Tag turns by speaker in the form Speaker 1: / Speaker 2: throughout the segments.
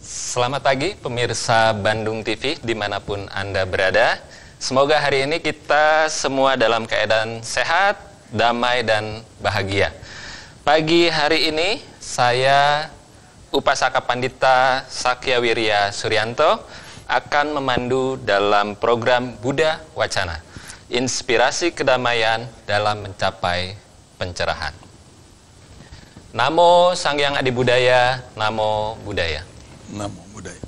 Speaker 1: Selamat pagi pemirsa Bandung TV dimanapun Anda berada. Semoga hari ini kita semua dalam keadaan sehat, damai, dan bahagia. Pagi hari ini saya Upasaka Pandita Sakya Wirya Suryanto akan memandu dalam program Buddha Wacana, inspirasi kedamaian dalam mencapai pencerahan. Namo Sang Hyang Adi Budaya, Namo Buddhaya.
Speaker 2: Namo Buddhaya.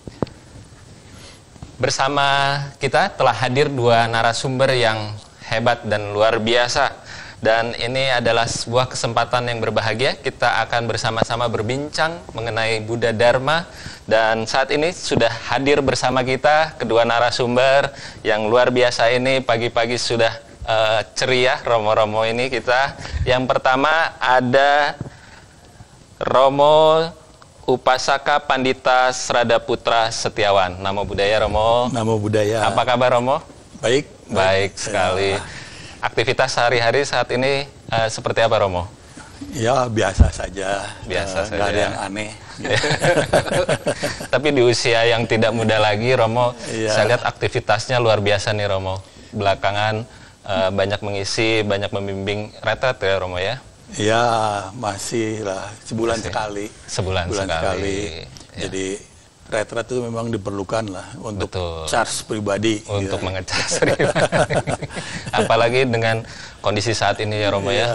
Speaker 1: Bersama kita telah hadir dua narasumber yang hebat dan luar biasa. Dan ini adalah sebuah kesempatan yang berbahagia. Kita akan bersama-sama berbincang mengenai Buddha Dharma. Dan saat ini sudah hadir bersama kita kedua narasumber yang luar biasa ini. Pagi-pagi sudah ceria, Romo-Romo ini kita. Yang pertama ada Romo Upasaka Pandita Srada Putra Setiawan. Namo Buddhaya, Romo.
Speaker 2: Namo Buddhaya.
Speaker 1: Apa kabar, Romo?
Speaker 2: Baik.
Speaker 1: Baik sekali. Aktivitas sehari-hari saat ini seperti apa, Romo?
Speaker 2: Ya, biasa saja.
Speaker 1: Biasa saja.
Speaker 2: Nggak ada yang aneh.
Speaker 1: Tapi di usia yang tidak muda lagi, Romo, saya lihat aktivitasnya luar biasa nih, Romo. Belakangan banyak mengisi, banyak membimbing retret ya, Romo ya?
Speaker 2: Ya, masih lah. Sebulan sekali.
Speaker 1: Sebulan sekali.
Speaker 2: Ya. Jadi retret itu memang diperlukan lah untuk charge pribadi.
Speaker 1: Untuk mengecas pribadi. Apalagi dengan kondisi saat ini ya, Romo ya.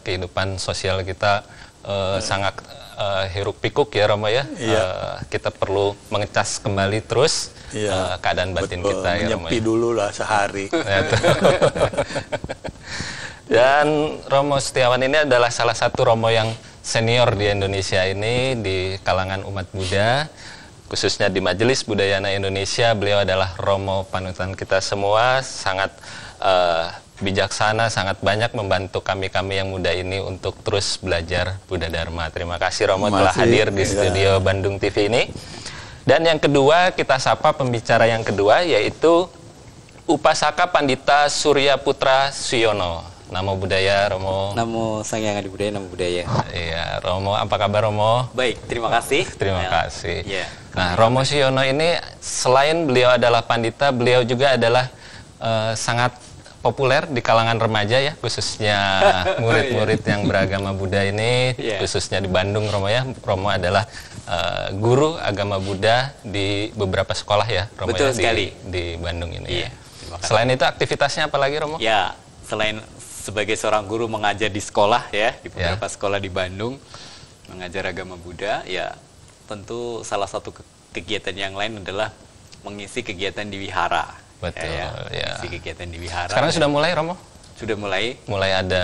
Speaker 1: Kehidupan sosial kita sangat hiruk pikuk ya, Romo ya. Kita perlu mengecas kembali terus keadaan batin kita ya, Romo.
Speaker 2: Menyepi dulu lah sehari.
Speaker 1: Dan Romo Setiawan ini adalah salah satu Romo yang senior di Indonesia ini di kalangan umat Buddha, khususnya di Majelis Buddhayana Indonesia. Beliau adalah Romo panutan kita semua, sangat bijaksana, sangat banyak membantu kami-kami yang muda ini untuk terus belajar Buddha Dharma. Terima kasih Romo telah hadir di studio Bandung TV ini. Dan yang kedua, kita sapa pembicara yang kedua, yaitu Upasaka Pandita Surya Putra Suyono. Namo Buddhaya, Romo.
Speaker 3: Namo Sang Hyang Adi Budaya, Namo Buddhaya.
Speaker 1: Iya, Romo, apa kabar, Romo?
Speaker 3: Baik, terima kasih.
Speaker 1: Terima kasih.
Speaker 3: Ya.
Speaker 1: Nah, Romo Suyono ini selain beliau adalah pandita, beliau juga adalah sangat populer di kalangan remaja ya, khususnya murid-murid yang beragama Buddha ini, khususnya di Bandung, Romo ya. Romo adalah guru agama Buddha di beberapa sekolah ya, Romo.
Speaker 3: Betul
Speaker 1: ya,
Speaker 3: sekali.
Speaker 1: di Bandung ini.
Speaker 3: Iya.
Speaker 1: Ya. Selain itu aktivitasnya apa lagi, Romo?
Speaker 3: Ya, selain sebagai seorang guru mengajar di sekolah ya, di beberapa sekolah di Bandung, mengajar agama Buddha, ya tentu salah satu kegiatan yang lain adalah mengisi kegiatan di wihara.
Speaker 1: Betul, ya.
Speaker 3: Mengisi kegiatan di wihara.
Speaker 1: Sekarang sudah mulai, Romo?
Speaker 3: Sudah mulai.
Speaker 1: Mulai ada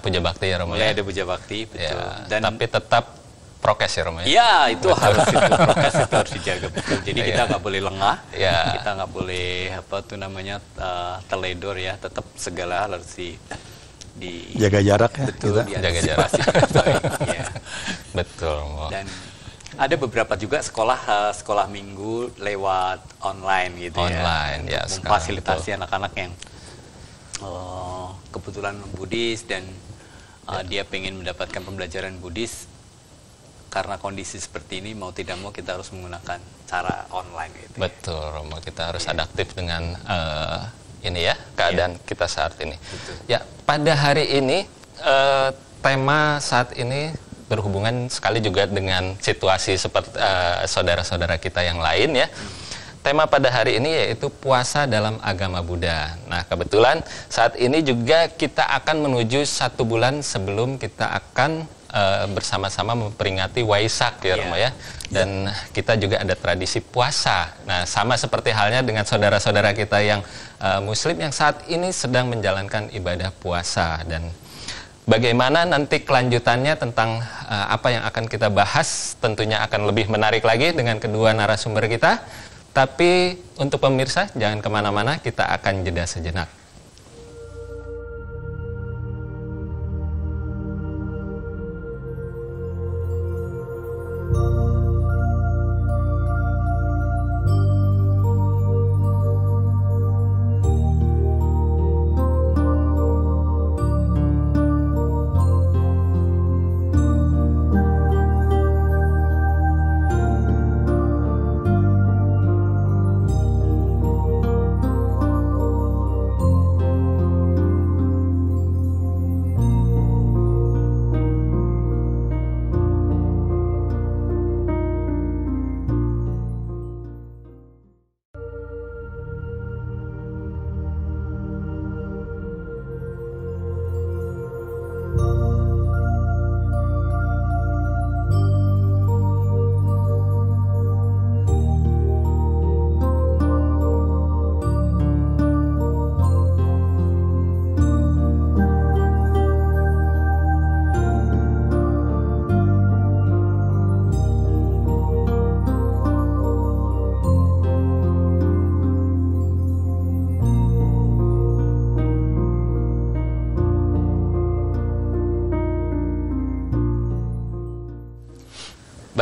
Speaker 1: puja bakti ya, Romo?
Speaker 3: Mulai ada puja bakti, betul.
Speaker 1: Ya,
Speaker 3: dan
Speaker 1: tapi tetap prokes ya, Romo?
Speaker 3: Ya, itu harus prokes itu harus dijaga betul. Jadi kita nggak boleh lengah, kita nggak boleh teledor ya. Tetap segala harus
Speaker 2: jaga jarak ya.
Speaker 3: Betul,
Speaker 1: jaga jarak.
Speaker 3: Ya.
Speaker 1: Betul.
Speaker 3: Dan ada beberapa juga sekolah minggu lewat online gitu
Speaker 1: online, ya.
Speaker 3: Untuk memfasilitasi anak-anak yang kebetulan Buddhis dan dia pengen mendapatkan pembelajaran Buddhis. Karena kondisi seperti ini, mau tidak mau kita harus menggunakan cara online gitu.
Speaker 1: Betul, Romo. Kita harus adaptif dengan ini ya, keadaan kita saat ini.
Speaker 3: Betul.
Speaker 1: Ya, pada hari ini tema saat ini berhubungan sekali juga dengan situasi seperti saudara-saudara kita yang lain ya. Tema pada hari ini yaitu puasa dalam agama Buddha. Nah, kebetulan saat ini juga kita akan menuju 1 bulan sebelum kita akan bersama-sama memperingati Waisak ya, Romo ya. Dan kita juga ada tradisi puasa. Nah, sama seperti halnya dengan saudara-saudara kita yang Muslim yang saat ini sedang menjalankan ibadah puasa. Dan bagaimana nanti kelanjutannya tentang apa yang akan kita bahas tentunya akan lebih menarik lagi dengan kedua narasumber kita. Tapi untuk pemirsa jangan kemana-mana, kita akan jeda sejenak.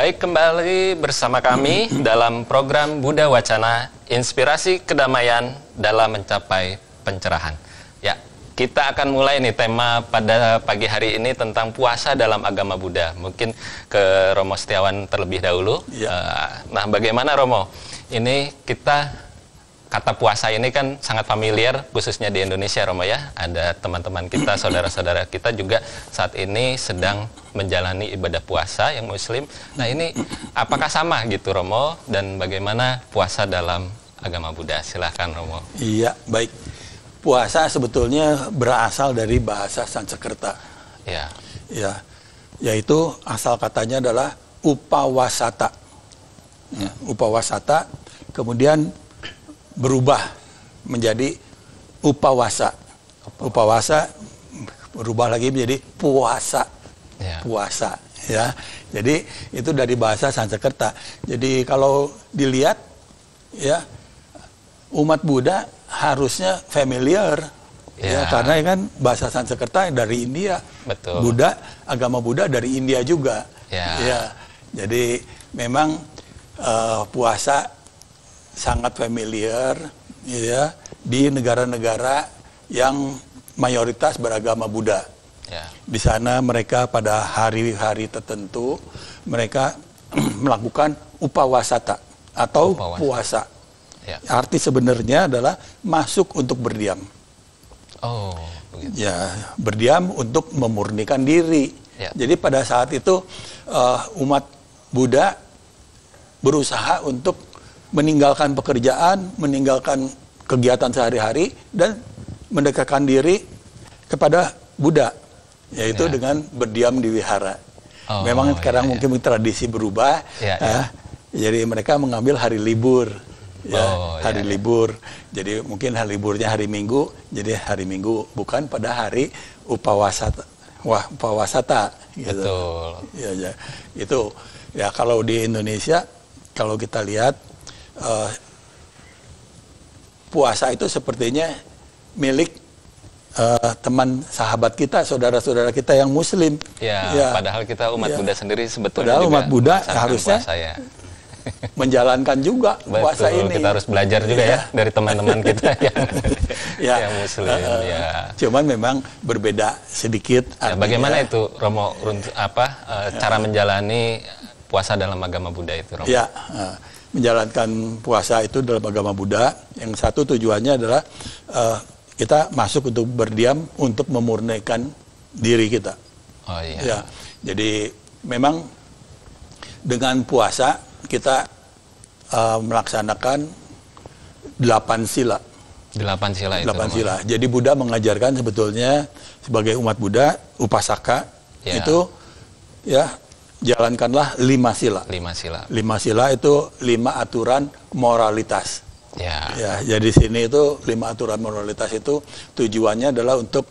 Speaker 1: Baik, kembali bersama kami dalam program Buddha Wacana, Inspirasi Kedamaian dalam Mencapai Pencerahan. Ya, kita akan mulai nih tema pada pagi hari ini tentang puasa dalam agama Buddha. Mungkin ke Romo Setiawan terlebih dahulu. Nah, bagaimana Romo? Ini kata puasa ini kan sangat familiar, khususnya di Indonesia, Romo ya. Ada teman-teman kita, saudara-saudara kita juga saat ini sedang menjalani ibadah puasa yang Muslim. Nah, ini apakah sama gitu, Romo? Dan bagaimana puasa dalam agama Buddha? Silahkan, Romo.
Speaker 2: Iya, baik. Puasa sebetulnya berasal dari bahasa Sanskerta.
Speaker 1: Ya.
Speaker 2: Ya, yaitu asal katanya adalah upawasata. Ya, upawasata, kemudian berubah menjadi upawasa. Upawasa berubah lagi menjadi puasa.
Speaker 1: Ya.
Speaker 2: Puasa, ya. Jadi itu dari bahasa Sanskerta. Jadi kalau dilihat, ya, umat Buddha harusnya familiar, ya, karena kan bahasa Sanskerta dari India.
Speaker 1: Betul.
Speaker 2: Agama Buddha dari India juga. Ya. Jadi memang puasa sangat familiar, ya, di negara-negara yang mayoritas beragama Buddha.
Speaker 1: Ya.
Speaker 2: Di sana mereka pada hari-hari tertentu mereka melakukan upawasata atau puasa.
Speaker 1: Ya.
Speaker 2: Arti sebenarnya adalah masuk untuk berdiam.
Speaker 1: Oh, begitu.
Speaker 2: Ya, berdiam untuk memurnikan diri.
Speaker 1: Ya.
Speaker 2: Jadi pada saat itu umat Buddha berusaha untuk meninggalkan pekerjaan, meninggalkan kegiatan sehari-hari dan mendekatkan diri kepada Buddha, yaitu dengan berdiam di wihara. Memang sekarang mungkin tradisi berubah, jadi mereka mengambil hari libur, hari libur. Jadi mungkin hari liburnya hari Minggu, jadi hari Minggu bukan pada hari upawasata. Upawasata, gitu.
Speaker 1: Betul.
Speaker 2: Ya, itu ya kalau di Indonesia kalau kita lihat puasa itu sepertinya milik teman sahabat kita, saudara-saudara kita yang Muslim.
Speaker 1: Ya, padahal kita umat Buddha sendiri sebetulnya
Speaker 2: padahal
Speaker 1: juga
Speaker 2: umat Buddha harusnya
Speaker 1: puasa, ya.
Speaker 2: menjalankan juga puasa ini.
Speaker 1: Kita harus belajar juga ya dari teman-teman kita yang Muslim.
Speaker 2: Cuman memang berbeda sedikit.
Speaker 1: Bagaimana itu, Romo, cara menjalani puasa dalam agama Buddha itu, Romo?
Speaker 2: Ya. Menjalankan puasa itu dalam agama Buddha, yang satu tujuannya adalah kita masuk untuk berdiam untuk memurnikan diri kita.
Speaker 1: Oh iya.
Speaker 2: Ya, jadi memang dengan puasa kita melaksanakan 8 sila.
Speaker 1: 8 sila itu.
Speaker 2: 8 sila. Jadi Buddha mengajarkan sebetulnya sebagai umat Buddha, upasaka itu jalankanlah 5 sila.
Speaker 1: 5 sila.
Speaker 2: 5 sila itu 5 aturan moralitas.
Speaker 1: Ya,
Speaker 2: jadi sini itu 5 aturan moralitas itu tujuannya adalah untuk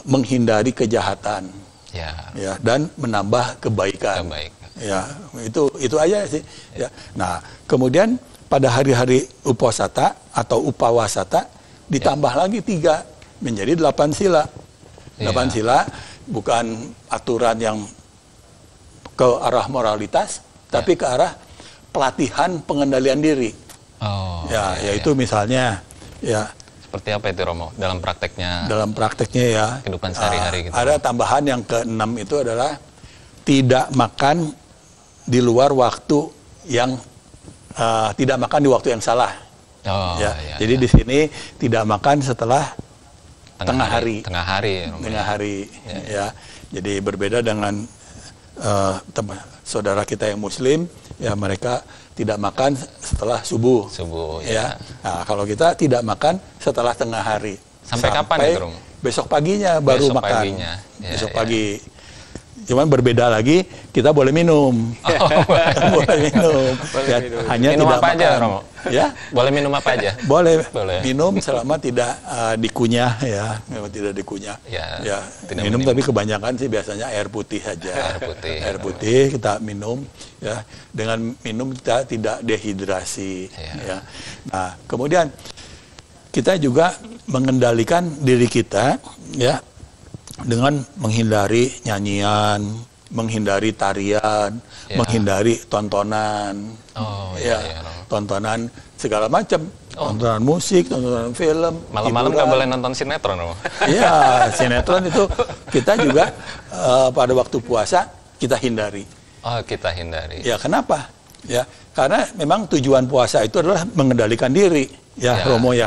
Speaker 2: menghindari kejahatan. Ya, dan menambah kebaikan. Ya, itu aja sih. Ya. Nah, kemudian pada hari-hari upawasata atau upawasata ditambah lagi 3 menjadi 8 sila. 8 sila bukan aturan yang ke arah moralitas, tapi ke arah pelatihan pengendalian diri. Yaitu misalnya,
Speaker 1: seperti apa itu, Romo, dalam prakteknya?
Speaker 2: Dalam prakteknya
Speaker 1: kehidupan sehari-hari gitu.
Speaker 2: Ada tambahan yang ke-6 itu adalah tidak makan di luar waktu yang tidak makan di waktu yang salah. Jadi di sini tidak makan setelah tengah hari.
Speaker 1: Tengah hari.
Speaker 2: Ya. Jadi berbeda dengan saudara kita yang Muslim, ya mereka tidak makan setelah subuh. Ya. Nah, kalau kita tidak makan setelah tengah hari.
Speaker 1: Sampai kapan itu, Romo?
Speaker 2: Besok paginya baru makan. Besok pagi. Cuman berbeda lagi, kita boleh minum. Boleh minum. Hanya
Speaker 1: minum
Speaker 2: tidak
Speaker 1: apa
Speaker 2: makan.
Speaker 1: Aja, Romo?
Speaker 2: Ya?
Speaker 1: Boleh minum apa aja?
Speaker 2: Boleh. Minum selama tidak dikunyah, ya. Memang tidak dikunyah. Ya. Minum tapi kebanyakan sih biasanya air putih saja. Air putih kita minum, ya. Dengan minum kita tidak dehidrasi. Ya. Nah, kemudian kita juga mengendalikan diri kita, ya, dengan menghindari nyanyian, menghindari tarian, menghindari tontonan, tontonan segala macam, tontonan musik, tontonan film.
Speaker 1: Malam-malam nggak boleh nonton sinetron,
Speaker 2: Iya, sinetron itu kita juga pada waktu puasa kita hindari.
Speaker 1: Oh, kita hindari.
Speaker 2: Ya, kenapa? Ya, karena memang tujuan puasa itu adalah mengendalikan diri, Romo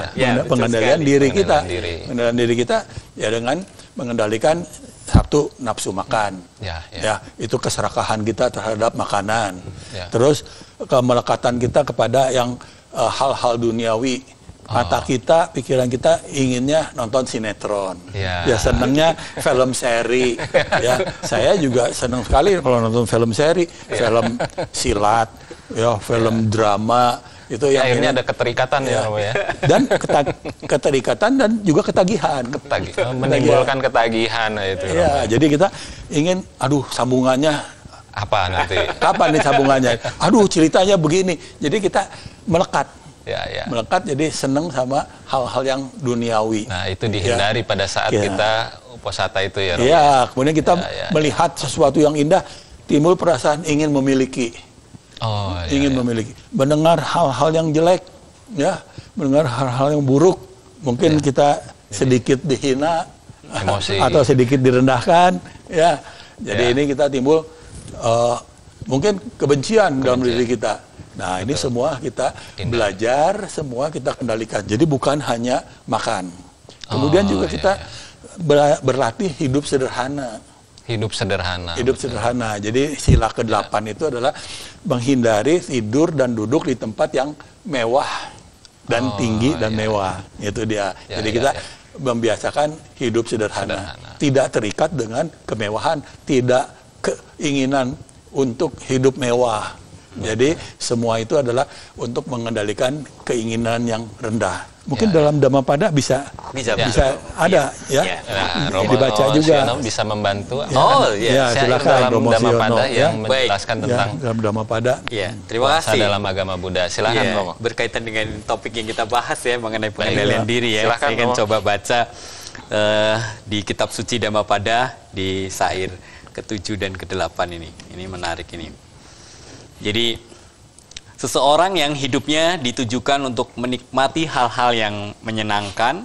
Speaker 2: pengendalian diri kita. Mengendalikan diri kita ya dengan mengendalikan satu nafsu makan, itu keserakahan kita terhadap makanan. Terus kemelekatan kita kepada yang hal-hal duniawi. Mata kita, pikiran kita inginnya nonton sinetron. Ya senangnya film seri. Ya, saya juga senang sekali kalau nonton film seri, film silat, film drama. Itu yang
Speaker 1: akhirnya ada keterikatan ya.
Speaker 2: Dan keterikatan dan juga ketagihan.
Speaker 1: Menimbulkan ketagihan itu.
Speaker 2: Ya, jadi kita ingin, sambungannya
Speaker 1: apa nanti?
Speaker 2: Kapan nih sambungannya? Ceritanya begini. Jadi kita melekat. Melekat, jadi seneng sama hal-hal yang duniawi.
Speaker 1: Nah, itu dihindari pada saat kita uposata itu ya, Romo.
Speaker 2: Iya, kemudian kita melihat sesuatu yang indah, timbul perasaan ingin memiliki. Ingin memiliki. Mendengar hal-hal yang jelek, mendengar hal-hal yang buruk, mungkin kita sedikit dihina, emosi, atau sedikit direndahkan, Jadi ini kita timbul mungkin kebencian dalam diri kita. Nah, ini semua kita belajar, semua kita kendalikan. Jadi bukan hanya makan. Kemudian juga kita berlatih hidup sederhana.
Speaker 1: Hidup sederhana.
Speaker 2: Hidup sederhana. Jadi sila ke-8 itu adalah menghindari tidur dan duduk di tempat yang mewah dan tinggi dan mewah. Itu dia. Jadi kita membiasakan hidup sederhana. Tidak terikat dengan kemewahan, tidak keinginan untuk hidup mewah. Jadi semua itu adalah untuk mengendalikan keinginan yang rendah. Mungkin dalam Dhammapada bisa ada dibaca juga.
Speaker 1: Bisa membantu.
Speaker 2: Silakan
Speaker 1: Romo Dhammapada yang menjelaskan tentang
Speaker 2: dalam Dhammapada.
Speaker 3: Terima kasih.
Speaker 1: Dalam agama Buddha. Silakan Romo.
Speaker 3: Berkaitan dengan topik yang kita bahas mengenai pengendalian diri
Speaker 1: Silakan,
Speaker 3: saya kan coba baca di kitab suci Dhammapada di syair ke-7 dan ke-8 ini. Ini menarik ini. Jadi seseorang yang hidupnya ditujukan untuk menikmati hal-hal yang menyenangkan,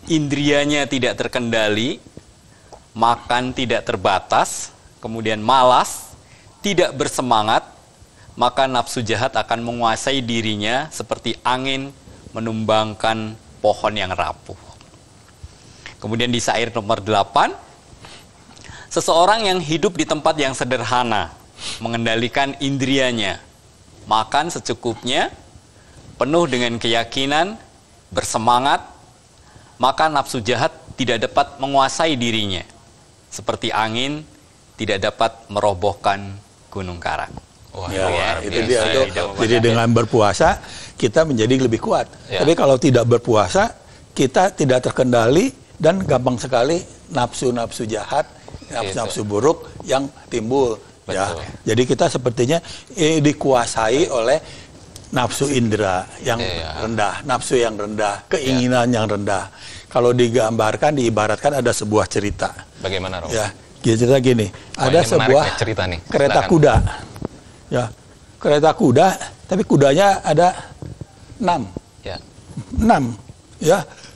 Speaker 3: indrianya tidak terkendali, makan tidak terbatas, kemudian malas, tidak bersemangat, maka nafsu jahat akan menguasai dirinya seperti angin menumbangkan pohon yang rapuh. Kemudian di syair nomor 8, seseorang yang hidup di tempat yang sederhana, mengendalikan indrianya, makan secukupnya, penuh dengan keyakinan, bersemangat, maka nafsu jahat tidak dapat menguasai dirinya, seperti angin tidak dapat merobohkan gunung karang.
Speaker 2: Itu dia. Jadi dengan berpuasa kita menjadi lebih kuat. Tapi kalau tidak berpuasa kita tidak terkendali dan gampang sekali nafsu-nafsu jahat, nafsu-nafsu buruk yang timbul. Jadi kita sepertinya dikuasai oleh nafsu indera yang rendah, nafsu yang rendah, keinginan yang rendah. Kalau diibaratkan ada sebuah cerita.
Speaker 1: Bagaimana, Romo?
Speaker 2: Cerita gini, ada sebuah
Speaker 1: cerita nih.
Speaker 2: Kereta kuda. Kereta kuda, tapi kudanya ada 6. 6.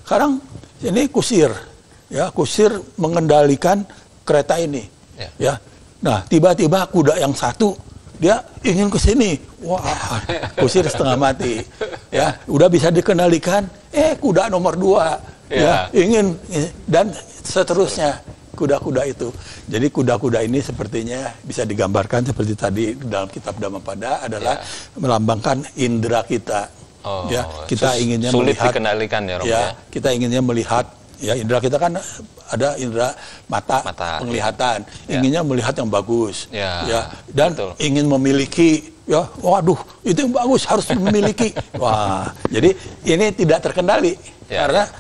Speaker 2: Sekarang ini kusir. Kusir mengendalikan kereta ini. Nah, tiba-tiba kuda yang satu dia ingin ke sini. Wah, kusir setengah mati. Udah bisa dikendalikan. Kuda nomor 2 ingin, dan seterusnya kuda-kuda itu. Jadi kuda-kuda ini sepertinya bisa digambarkan seperti tadi dalam kitab Dhammapada adalah melambangkan indera kita. Kita inginnya
Speaker 1: sulit
Speaker 2: melihat,
Speaker 1: dikendalikan ya, Romo.
Speaker 2: Kita inginnya melihat. Indera kita kan ada indera mata penglihatan, inginnya melihat yang bagus, dan ingin memiliki, waduh itu yang bagus harus memiliki, jadi ini tidak terkendali karena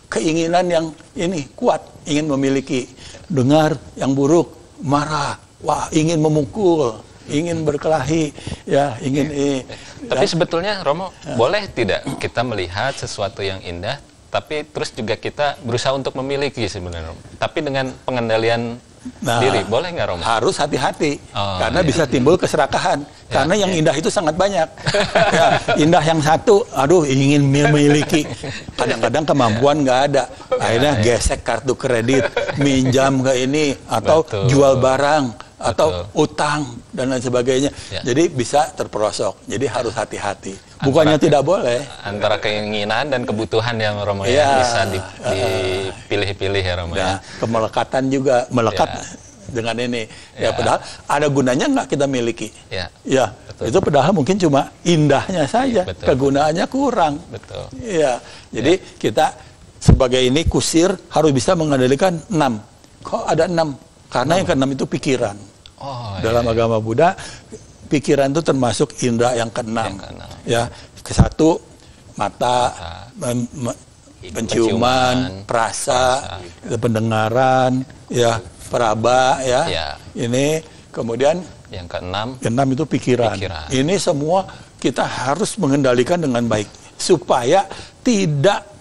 Speaker 2: keinginan yang ini kuat, ingin memiliki, dengar yang buruk, marah, ingin memukul, ingin berkelahi, ingin
Speaker 1: Tapi sebetulnya Romo, boleh tidak kita melihat sesuatu yang indah, tapi terus juga kita berusaha untuk memiliki sebenarnya, tapi dengan pengendalian diri, boleh nggak Romo?
Speaker 2: Harus hati-hati, karena bisa timbul keserakahan. Karena yang indah itu sangat banyak. Ya, indah yang satu, aduh ingin memiliki. Kadang-kadang kemampuan nggak ada. Akhirnya gesek kartu kredit, minjam ke ini, atau jual barang, atau utang, dan lain sebagainya. Jadi bisa terperosok. Jadi harus hati-hati. Bukannya tidak boleh.
Speaker 1: Antara keinginan dan kebutuhan yang Romo bisa dipilih-pilih ya Romo ya.
Speaker 2: Kemelekatan juga, melekat dengan ini. Ya padahal ada gunanya nggak kita miliki. Ya, itu padahal mungkin cuma indahnya saja, kegunaannya kurang.
Speaker 1: Betul.
Speaker 2: Ya, jadi kita sebagai ini kusir harus bisa mengendalikan 6. Kok ada 6? Karena yang ke-6 itu pikiran. Dalam agama Buddha, pikiran itu termasuk indera yang ke-6. Ya, ke-1 mata, penciuman, perasa, pendengaran, ya, peraba, ya. Ini kemudian
Speaker 1: yang ke-6
Speaker 2: itu pikiran. Ini semua kita harus mengendalikan dengan baik supaya tidak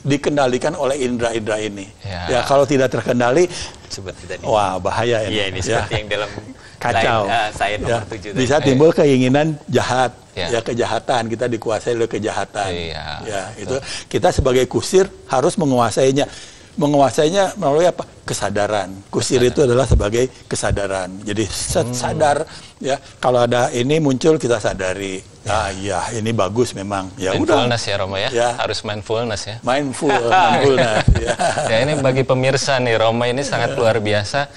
Speaker 2: dikendalikan oleh indera-indera ini. Ya, kalau tidak terkendali, wah bahaya ini.
Speaker 3: Iya, ini seperti yang dalam
Speaker 2: kacau.
Speaker 3: Saya nomor 7
Speaker 2: bisa timbul keinginan jahat. Ya, kejahatan, kita dikuasai oleh kejahatan. Ya, itu kita sebagai kusir harus menguasainya. Menguasainya melalui apa? Kesadaran. Kusir itu adalah sebagai kesadaran. Jadi sadar, ya, kalau ada ini muncul kita sadari. Ya, ini bagus memang. Ya
Speaker 1: mindfulness udah. Ya Romo ya. Harus mindfulness ya.
Speaker 2: Mindfulness.
Speaker 1: Ya, ini bagi pemirsa nih, Romo ini sangat luar biasa.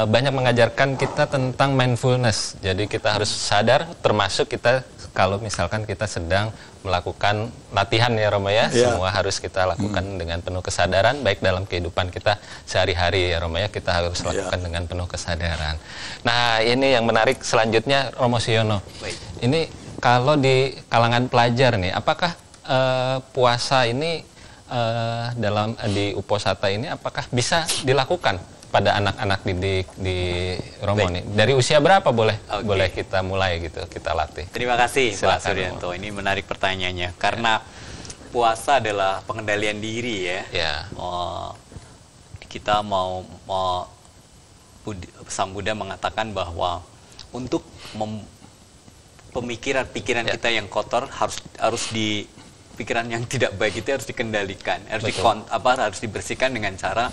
Speaker 1: Banyak mengajarkan kita tentang mindfulness. Jadi kita harus sadar, termasuk kita kalau misalkan kita sedang melakukan latihan ya Romo ya, semua harus kita lakukan dengan penuh kesadaran, baik dalam kehidupan kita sehari-hari ya Romo ya, kita harus lakukan dengan penuh kesadaran. Nah, ini yang menarik selanjutnya Romo Siono. Ini kalau di kalangan pelajar nih, apakah puasa ini di Uposatha ini apakah bisa dilakukan pada anak-anak didik di Romo nih? Dari usia berapa boleh kita mulai gitu, kita latih?
Speaker 3: Terima kasih Pak Suryanto. Ini menarik pertanyaannya. Karena puasa adalah pengendalian diri ya. Kita Sang Buddha mengatakan bahwa untuk pikiran kita yang kotor harus di pikiran yang tidak baik itu harus dikendalikan, harus dibersihkan dengan cara,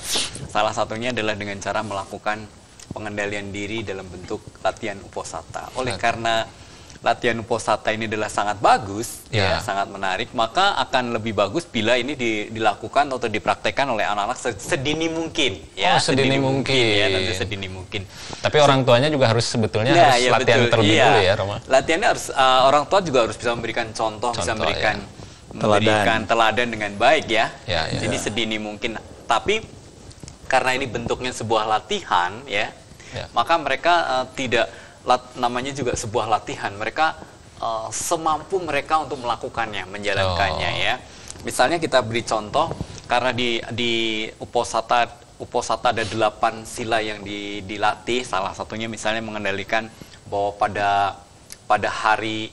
Speaker 3: salah satunya adalah dengan cara melakukan pengendalian diri dalam bentuk latihan Uposatha. Oleh karena latihan Uposatha ini adalah sangat bagus, sangat menarik, maka akan lebih bagus bila ini dilakukan atau dipraktekkan oleh anak-anak sedini mungkin. Ya,
Speaker 1: sedini mungkin.
Speaker 3: Ya, tentu sedini mungkin.
Speaker 1: Tapi orang tuanya juga harus sebetulnya harus latihan terlebih dulu ya, Roma.
Speaker 3: Latihannya harus orang tua juga harus bisa memberikan contoh bisa memberikan teladan dengan baik ya. Jadi sedini mungkin. Tapi karena ini bentuknya sebuah latihan maka mereka namanya juga sebuah latihan. Mereka semampu mereka untuk melakukannya, menjalankannya ya. Misalnya kita beri contoh, karena di Uposatha ada 8 sila yang dilatih. Salah satunya misalnya mengendalikan bahwa pada hari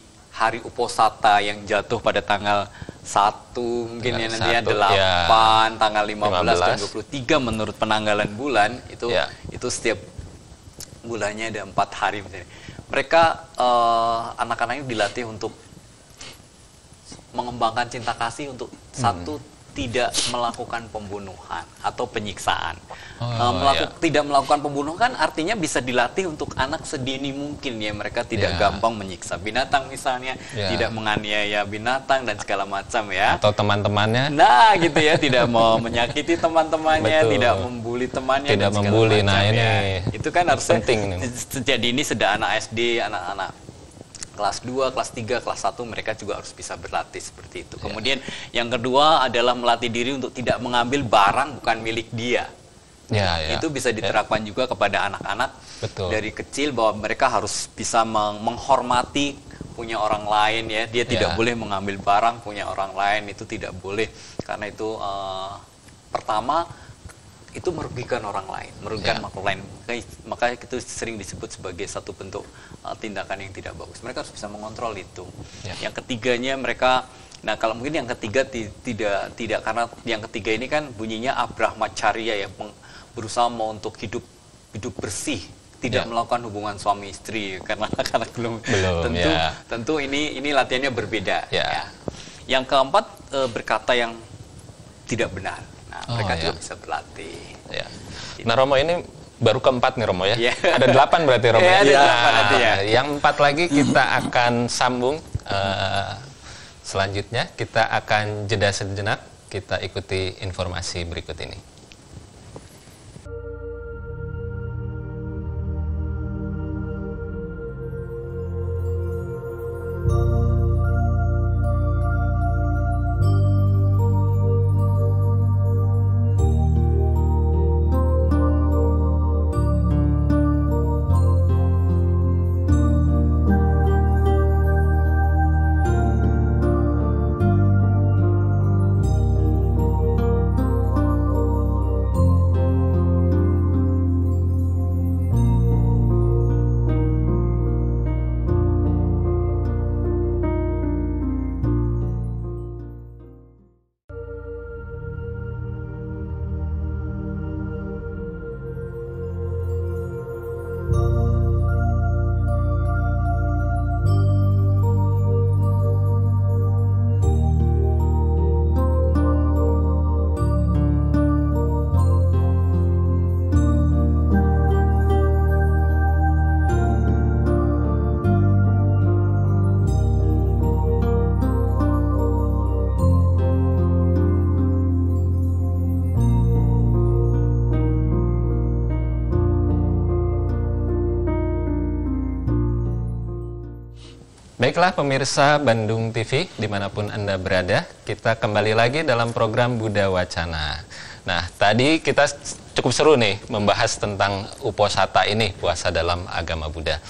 Speaker 3: Uposatha yang jatuh pada tanggal 1 mungkin ya nanti ya 8, tanggal 15 dan 23 menurut penanggalan bulan itu setiap bulannya ada 4 hari misalnya. Mereka anak-anak ini dilatih untuk mengembangkan cinta kasih untuk satu, tidak melakukan pembunuhan atau penyiksaan. Tidak melakukan pembunuhan artinya bisa dilatih untuk anak sedini mungkin ya, mereka tidak gampang menyiksa binatang misalnya, tidak menganiaya binatang dan segala macam ya.
Speaker 1: Atau teman-temannya.
Speaker 3: Nah gitu ya, tidak mau menyakiti teman-temannya, tidak membuli temannya,
Speaker 1: tidak membuli. Nah ini
Speaker 3: itu kan harus
Speaker 1: penting.
Speaker 3: Jadi ini sudah anak SD, anak-anak kelas 2, kelas 3, kelas 1 mereka juga harus bisa berlatih seperti itu. Kemudian yang kedua adalah melatih diri untuk tidak mengambil barang bukan milik dia. Itu bisa diterapkan juga kepada anak-anak dari kecil, bahwa mereka harus bisa menghormati punya orang lain ya. Dia tidak boleh mengambil barang punya orang lain, itu tidak boleh. Karena itu pertama itu merugikan orang lain, merugikan makhluk lain. Maka itu sering disebut sebagai satu bentuk tindakan yang tidak bagus. Mereka harus bisa mengontrol itu. Yang ketiganya mereka, nah kalau mungkin yang ketiga tidak, karena yang ketiga ini kan bunyinya abrahmacharya ya, berusaha mau untuk hidup hidup bersih, tidak melakukan hubungan suami istri karena belum tentu ini latihannya berbeda. Ya. Yang keempat, berkata yang tidak benar. Nah, mereka juga bisa berlatih.
Speaker 1: Ya. Nah, Romo ini baru keempat nih Romo ya. Ada 8 berarti Romo.
Speaker 3: Ada 8 nanti ya.
Speaker 1: Yang 4 lagi kita akan sambung. Selanjutnya kita akan jeda sejenak. Kita ikuti informasi berikut ini. Baiklah pemirsa Bandung TV, dimanapun Anda berada, kita kembali lagi dalam program Buddha Wacana. Nah, tadi kita cukup seru nih membahas tentang Uposatha ini, puasa dalam agama Buddha.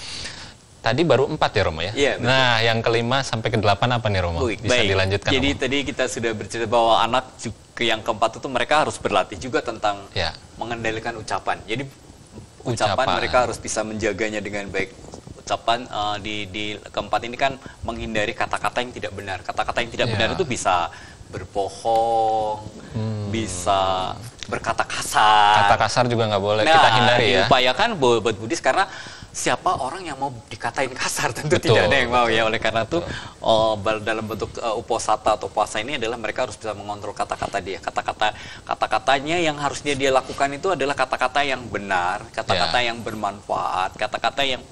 Speaker 1: Tadi baru 4 ya Romo ya?
Speaker 3: Iya, betul.
Speaker 1: Nah, yang ke-5 sampai ke-8 apa nih Romo? Bisa dilanjutkan
Speaker 3: Jadi
Speaker 1: Romo?
Speaker 3: Tadi kita sudah bercerita bahwa anak ke yang keempat itu mereka harus berlatih juga tentang mengendalikan ucapan. Jadi ucapan mereka harus bisa menjaganya dengan baik. Ucapan di keempat ini kan menghindari kata-kata yang tidak benar. Kata-kata yang tidak benar itu bisa berbohong, bisa berkata kasar.
Speaker 1: Kata kasar juga nggak boleh, kita hindari ya.
Speaker 3: Diupayakan buat Buddhis karena siapa orang yang mau dikatain kasar, tentu tidak ada yang mau ya. Oleh karena itu dalam bentuk uposatha atau puasa ini adalah mereka harus bisa mengontrol kata-kata dia. Kata-katanya yang harusnya dia lakukan itu adalah kata-kata yang benar, kata-kata yang bermanfaat, kata-kata yang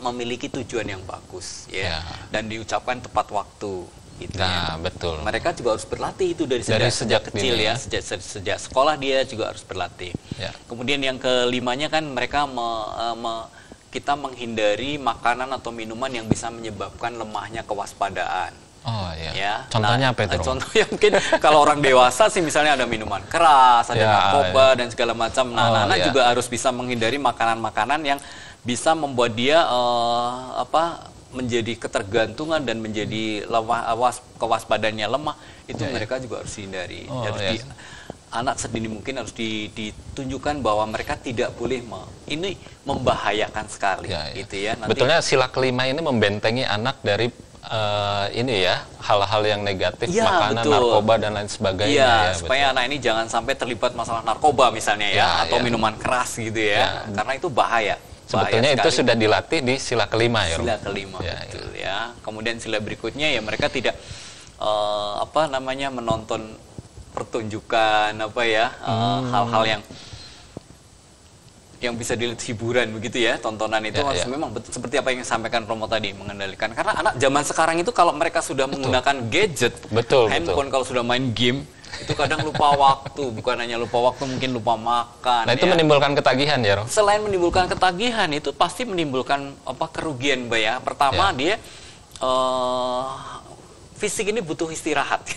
Speaker 3: memiliki tujuan yang bagus ya, dan diucapkan tepat waktu gitu.
Speaker 1: Nah, betul.
Speaker 3: Mereka juga harus berlatih itu dari sejak kecil ya, sejak sekolah dia juga harus berlatih. Ya. Kemudian yang kelimanya kan mereka kita menghindari makanan atau minuman yang bisa menyebabkan lemahnya kewaspadaan.
Speaker 1: Oh iya. Ya. Contohnya apa itu?
Speaker 3: Contohnya mungkin kalau orang dewasa sih misalnya ada minuman keras, ada narkoba dan segala macam. Nah, anak juga harus bisa menghindari makanan-makanan yang bisa membuat dia menjadi ketergantungan dan menjadi kewaspadaannya lemah. Itu mereka juga harus hindari. Anak sedini mungkin harus ditunjukkan bahwa mereka tidak boleh ini membahayakan sekali gitu ya. Nanti,
Speaker 1: betulnya sila kelima ini membentengi anak dari ini ya, hal-hal yang negatif, makanan, narkoba dan lain sebagainya.
Speaker 3: Supaya anak ini jangan sampai terlibat masalah narkoba misalnya atau minuman keras gitu ya. Karena itu bahaya.
Speaker 1: Sebetulnya itu sudah dilatih di sila kelima ya.
Speaker 3: Sila kelima, betul ya. Kemudian sila berikutnya ya mereka tidak menonton pertunjukan hal-hal yang bisa dilihat hiburan begitu ya, tontonan itu harus memang seperti apa yang disampaikan Romo tadi, mengendalikan. Karena anak zaman sekarang itu kalau mereka sudah menggunakan gadget, handphone, kalau sudah main game, itu kadang lupa waktu, bukan hanya lupa waktu, mungkin lupa makan.
Speaker 1: Nah, itu menimbulkan ketagihan ya, Romo?
Speaker 3: Selain menimbulkan ketagihan, itu pasti menimbulkan kerugian, Mbak ya. Pertama dia fisik ini butuh istirahat,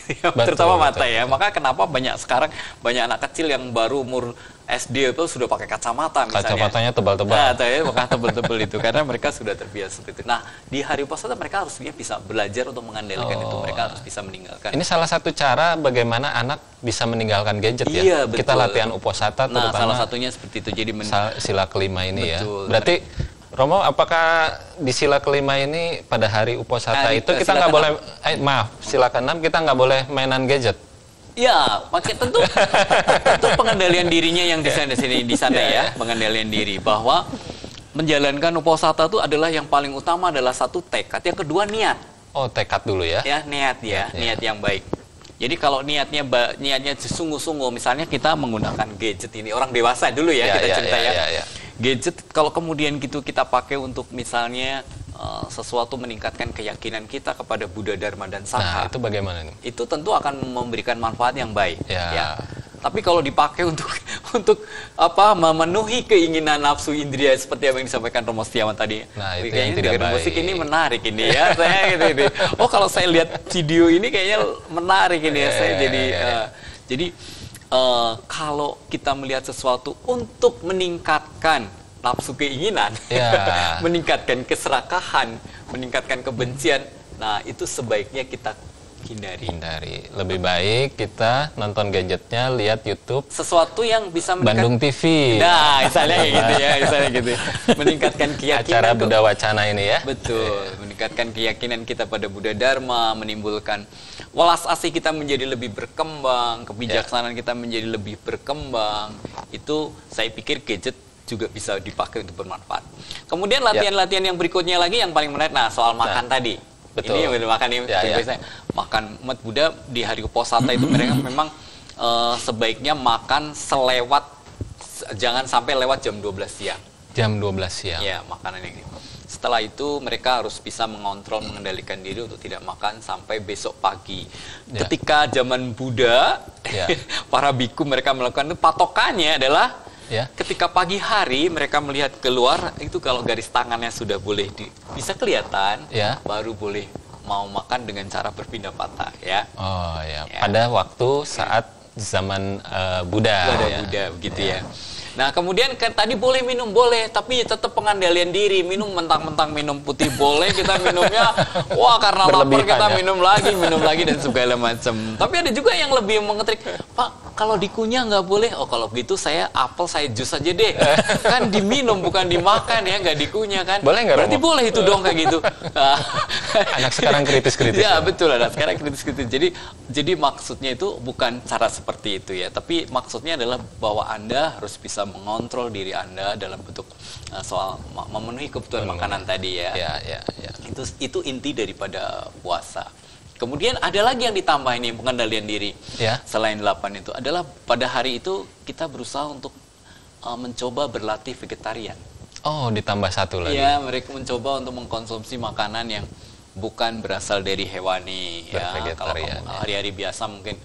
Speaker 3: terutama mata ya. Maka kenapa sekarang banyak anak kecil yang baru umur SD itu sudah pakai kacamata misalnya.
Speaker 1: Kacamatanya tebal-tebal.
Speaker 3: Nah, maka tebal-tebal itu karena mereka sudah terbiasa seperti itu. Nah, di hari puasa mereka harusnya bisa belajar untuk mengendalikan itu. Mereka harus bisa meninggalkan.
Speaker 1: Ini salah satu cara bagaimana anak bisa meninggalkan gadget ya.
Speaker 3: Iya, betul.
Speaker 1: Kita latihan uposatha terutama.
Speaker 3: Nah, salah satunya seperti itu. Jadi
Speaker 1: sila kelima ini
Speaker 3: betul.
Speaker 1: Ya. Berarti Romo, apakah di sila kelima ini pada hari uposatha itu kita nggak boleh, sila keenam kita nggak boleh mainan gadget?
Speaker 3: Ya, pakai tentu pengendalian dirinya yang di sana ya, pengendalian diri bahwa menjalankan uposata itu adalah yang paling utama adalah satu tekad, yang kedua niat.
Speaker 1: Oh, tekad dulu ya?
Speaker 3: Ya, niat yang baik. Jadi kalau niatnya sungguh-sungguh, misalnya kita menggunakan gadget ini, orang dewasa dulu ya, kita cerita ya. Gadget kalau kemudian gitu kita pakai untuk misalnya sesuatu meningkatkan keyakinan kita kepada Buddha, Dharma, dan Sangha.
Speaker 1: Nah, itu bagaimana nih?
Speaker 3: Itu tentu akan memberikan manfaat yang baik.
Speaker 1: Ya.
Speaker 3: Tapi kalau dipakai untuk memenuhi keinginan nafsu indria seperti apa yang disampaikan Romo Setiawan tadi.
Speaker 1: Nah, itu yang tidak baik.
Speaker 3: Musik ini menarik ini ya. Saya gitu. Oh, kalau saya lihat video ini kayaknya menarik ini ya. Saya jadi kalau kita melihat sesuatu untuk meningkatkan nafsu keinginan, meningkatkan keserakahan, meningkatkan kebencian, nah itu sebaiknya kita hindari. Lebih baik kita nonton gadgetnya, lihat YouTube,
Speaker 1: sesuatu yang bisa
Speaker 3: Bandung TV. Nah, misalnya kayak gitu ya, misalnya gitu. Meningkatkan keyakinan.
Speaker 1: Acara Buddha Wacana ini ya.
Speaker 3: Betul, meningkatkan keyakinan kita pada Buddha Dharma, menimbulkan welas asih kita menjadi lebih berkembang, kebijaksanaan kita menjadi lebih berkembang. Itu saya pikir gadget juga bisa dipakai untuk bermanfaat. Kemudian latihan-latihan yang berikutnya lagi yang paling menarik, soal makan tadi.
Speaker 1: Betul.
Speaker 3: Ini makan ini, makan umat Buddha di hari Uposatha itu mereka memang sebaiknya makan jangan sampai lewat jam 12 siang.
Speaker 1: Jam 12 siang.
Speaker 3: Ya, makanan ini. Setelah itu mereka harus bisa mengendalikan diri untuk tidak makan sampai besok pagi. Ketika zaman Buddha, para biku mereka melakukan itu, patokannya adalah ketika pagi hari mereka melihat keluar itu, kalau garis tangannya sudah boleh bisa kelihatan, baru boleh mau makan dengan cara berpindah patah ya.
Speaker 1: Oh ya. Pada waktu saat zaman Buddha.
Speaker 3: Buddha begitu ya. Nah, kemudian tadi boleh minum, boleh, tapi tetap pengendalian diri. Minum mentang-mentang minum putih boleh, kita minumnya karena lapar kita minum lagi dan segala macam. Tapi ada juga yang lebih mengetrik, Pak, kalau dikunyah nggak boleh. Oh, kalau gitu saya apel, saya jus aja deh. Kan diminum bukan dimakan ya, nggak dikunyah kan.
Speaker 1: Boleh nggak?
Speaker 3: Berarti boleh itu dong kayak gitu.
Speaker 1: Anak sekarang kritis-kritis.
Speaker 3: Ya, betul, anak sekarang kritis-kritis. Jadi maksudnya itu bukan cara seperti itu ya, tapi maksudnya adalah bahwa Anda harus bisa mengontrol diri Anda dalam bentuk soal memenuhi kebutuhan makanan tadi ya. Itu inti daripada puasa. Kemudian ada lagi yang ditambah ini pengendalian diri. Selain 8 itu adalah pada hari itu kita berusaha untuk mencoba berlatih vegetarian.
Speaker 1: Oh, ditambah satu lagi.
Speaker 3: Ya, mereka mencoba untuk mengkonsumsi makanan yang bukan berasal dari hewani ya. Kalau hari-hari biasa mungkin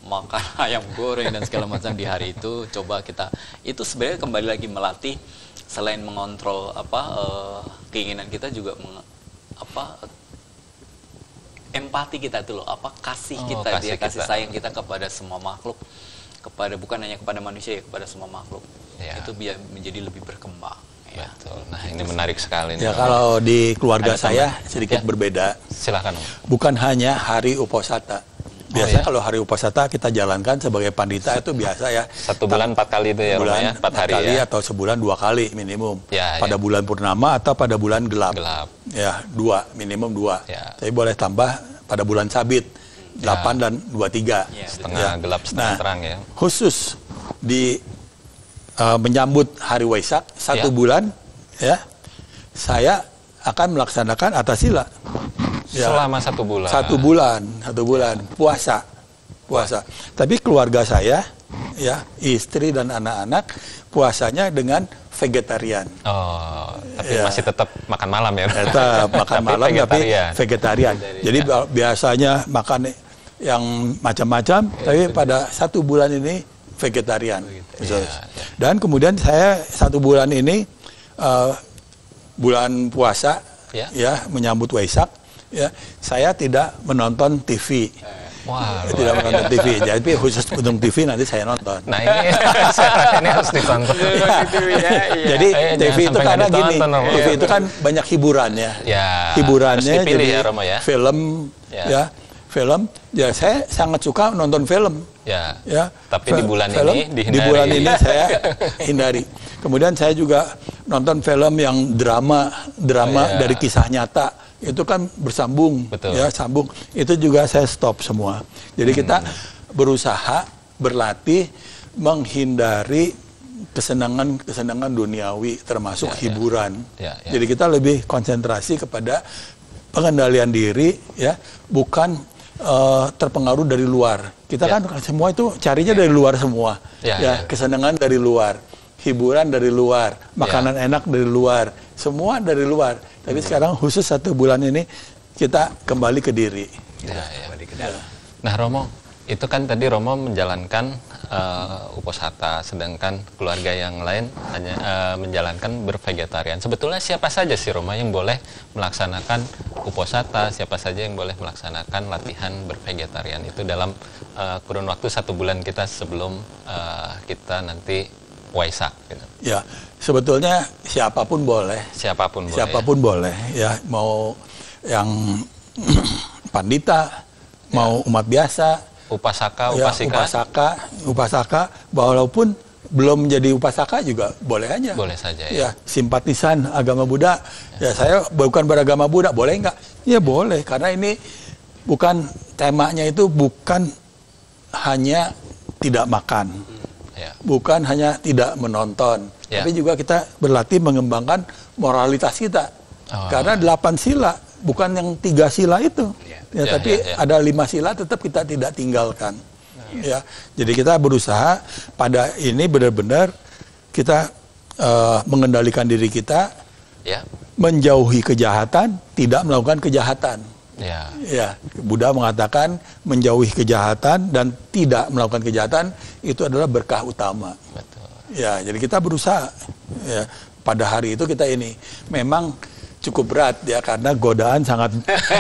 Speaker 3: makan ayam goreng dan segala macam, di hari itu coba kita itu sebenarnya kembali lagi melatih, selain mengontrol keinginan kita juga empati kita itu loh, kasih kita, kasih sayang kita kepada semua makhluk, bukan hanya kepada manusia ya, kepada semua makhluk. Itu biar menjadi lebih berkembang.
Speaker 1: Betul. Nah, ini menarik sekali.
Speaker 2: Ya, kalau di keluarga saya sedikit berbeda.
Speaker 1: Silakan.
Speaker 2: Bukan hanya hari Uposatha. Biasanya kalau hari Uposatha kita jalankan sebagai pandita itu biasa ya.
Speaker 1: 1 bulan 4 kali itu ya,
Speaker 2: bulan 4 hari ya. Atau sebulan 2 kali minimum. Pada bulan purnama atau pada bulan gelap. Ya, 2, minimum 2. Tapi boleh tambah pada bulan sabit, 8 dan 23.
Speaker 1: Setengah gelap, setengah terang ya.
Speaker 2: Khusus di menyambut hari Waisak 1 bulan ya, saya akan melaksanakan Atasila.
Speaker 1: Selama 1 bulan.
Speaker 2: 1 bulan puasa. Tapi keluarga saya, ya, istri dan anak-anak puasanya dengan vegetarian.
Speaker 1: Oh, tapi masih tetap makan malam ya?
Speaker 2: Tetap makan malam tapi vegetarian. Jadi biasanya makan yang macam-macam, tapi pada 1 bulan ini vegetarian. Dan kemudian saya 1 bulan ini bulan puasa, ya, menyambut Waisak. Ya, saya tidak menonton TV. Tidak menonton TV. Jadi khusus untuk TV nanti saya nonton.
Speaker 1: Nah, ini harus ditonton.
Speaker 2: Jadi TV itu karena gini, TV itu kan banyak hiburannya. Hiburannya jadi film, film. Ya, saya sangat suka nonton film.
Speaker 1: Tapi di bulan ini dihindari.
Speaker 2: Di bulan ini saya hindari. Kemudian saya juga nonton film yang drama dari kisah nyata. Itu kan bersambung, ya, sambung. Itu juga saya stop semua. Jadi kita berusaha berlatih menghindari kesenangan duniawi termasuk hiburan. Jadi kita lebih konsentrasi kepada pengendalian diri, ya, bukan terpengaruh dari luar. Kita kan semua itu carinya dari luar semua. Kesenangan dari luar, hiburan dari luar, makanan enak dari luar, semua dari luar. Tapi sekarang khusus 1 bulan ini kita kembali ke diri.
Speaker 3: Kembali ke dalam.
Speaker 1: Nah, Romo, itu kan tadi Romo menjalankan uposatha, sedangkan keluarga yang lain hanya menjalankan bervegetarian. Sebetulnya siapa saja sih, Romo, yang boleh melaksanakan uposatha, siapa saja yang boleh melaksanakan latihan bervegetarian itu dalam kurun waktu 1 bulan kita sebelum kita nanti Waisak? Gitu.
Speaker 2: Ya, sebetulnya siapapun boleh.
Speaker 1: Siapapun boleh.
Speaker 2: Siapapun boleh, ya, mau yang pandita, mau umat biasa.
Speaker 1: Upasaka,
Speaker 2: upasaka, walaupun belum menjadi upasaka juga boleh aja.
Speaker 1: Boleh saja,
Speaker 2: ya. Simpatisan agama Buddha, ya saya bukan beragama Buddha, boleh nggak? Ya boleh, karena ini bukan, temanya itu bukan hanya tidak makan, bukan hanya tidak menonton, tapi juga kita berlatih mengembangkan moralitas kita. Karena 8 sila, bukan yang 3 sila itu. Tapi ada 5 sila tetap kita tidak tinggalkan. Ya, jadi kita berusaha pada ini benar-benar kita mengendalikan diri kita, menjauhi kejahatan, tidak melakukan kejahatan. Ya, Buddha mengatakan menjauhi kejahatan dan tidak melakukan kejahatan itu adalah berkah utama.
Speaker 1: Betul.
Speaker 2: Ya, jadi kita berusaha. Ya, pada hari itu kita ini memang cukup berat ya, karena godaan sangat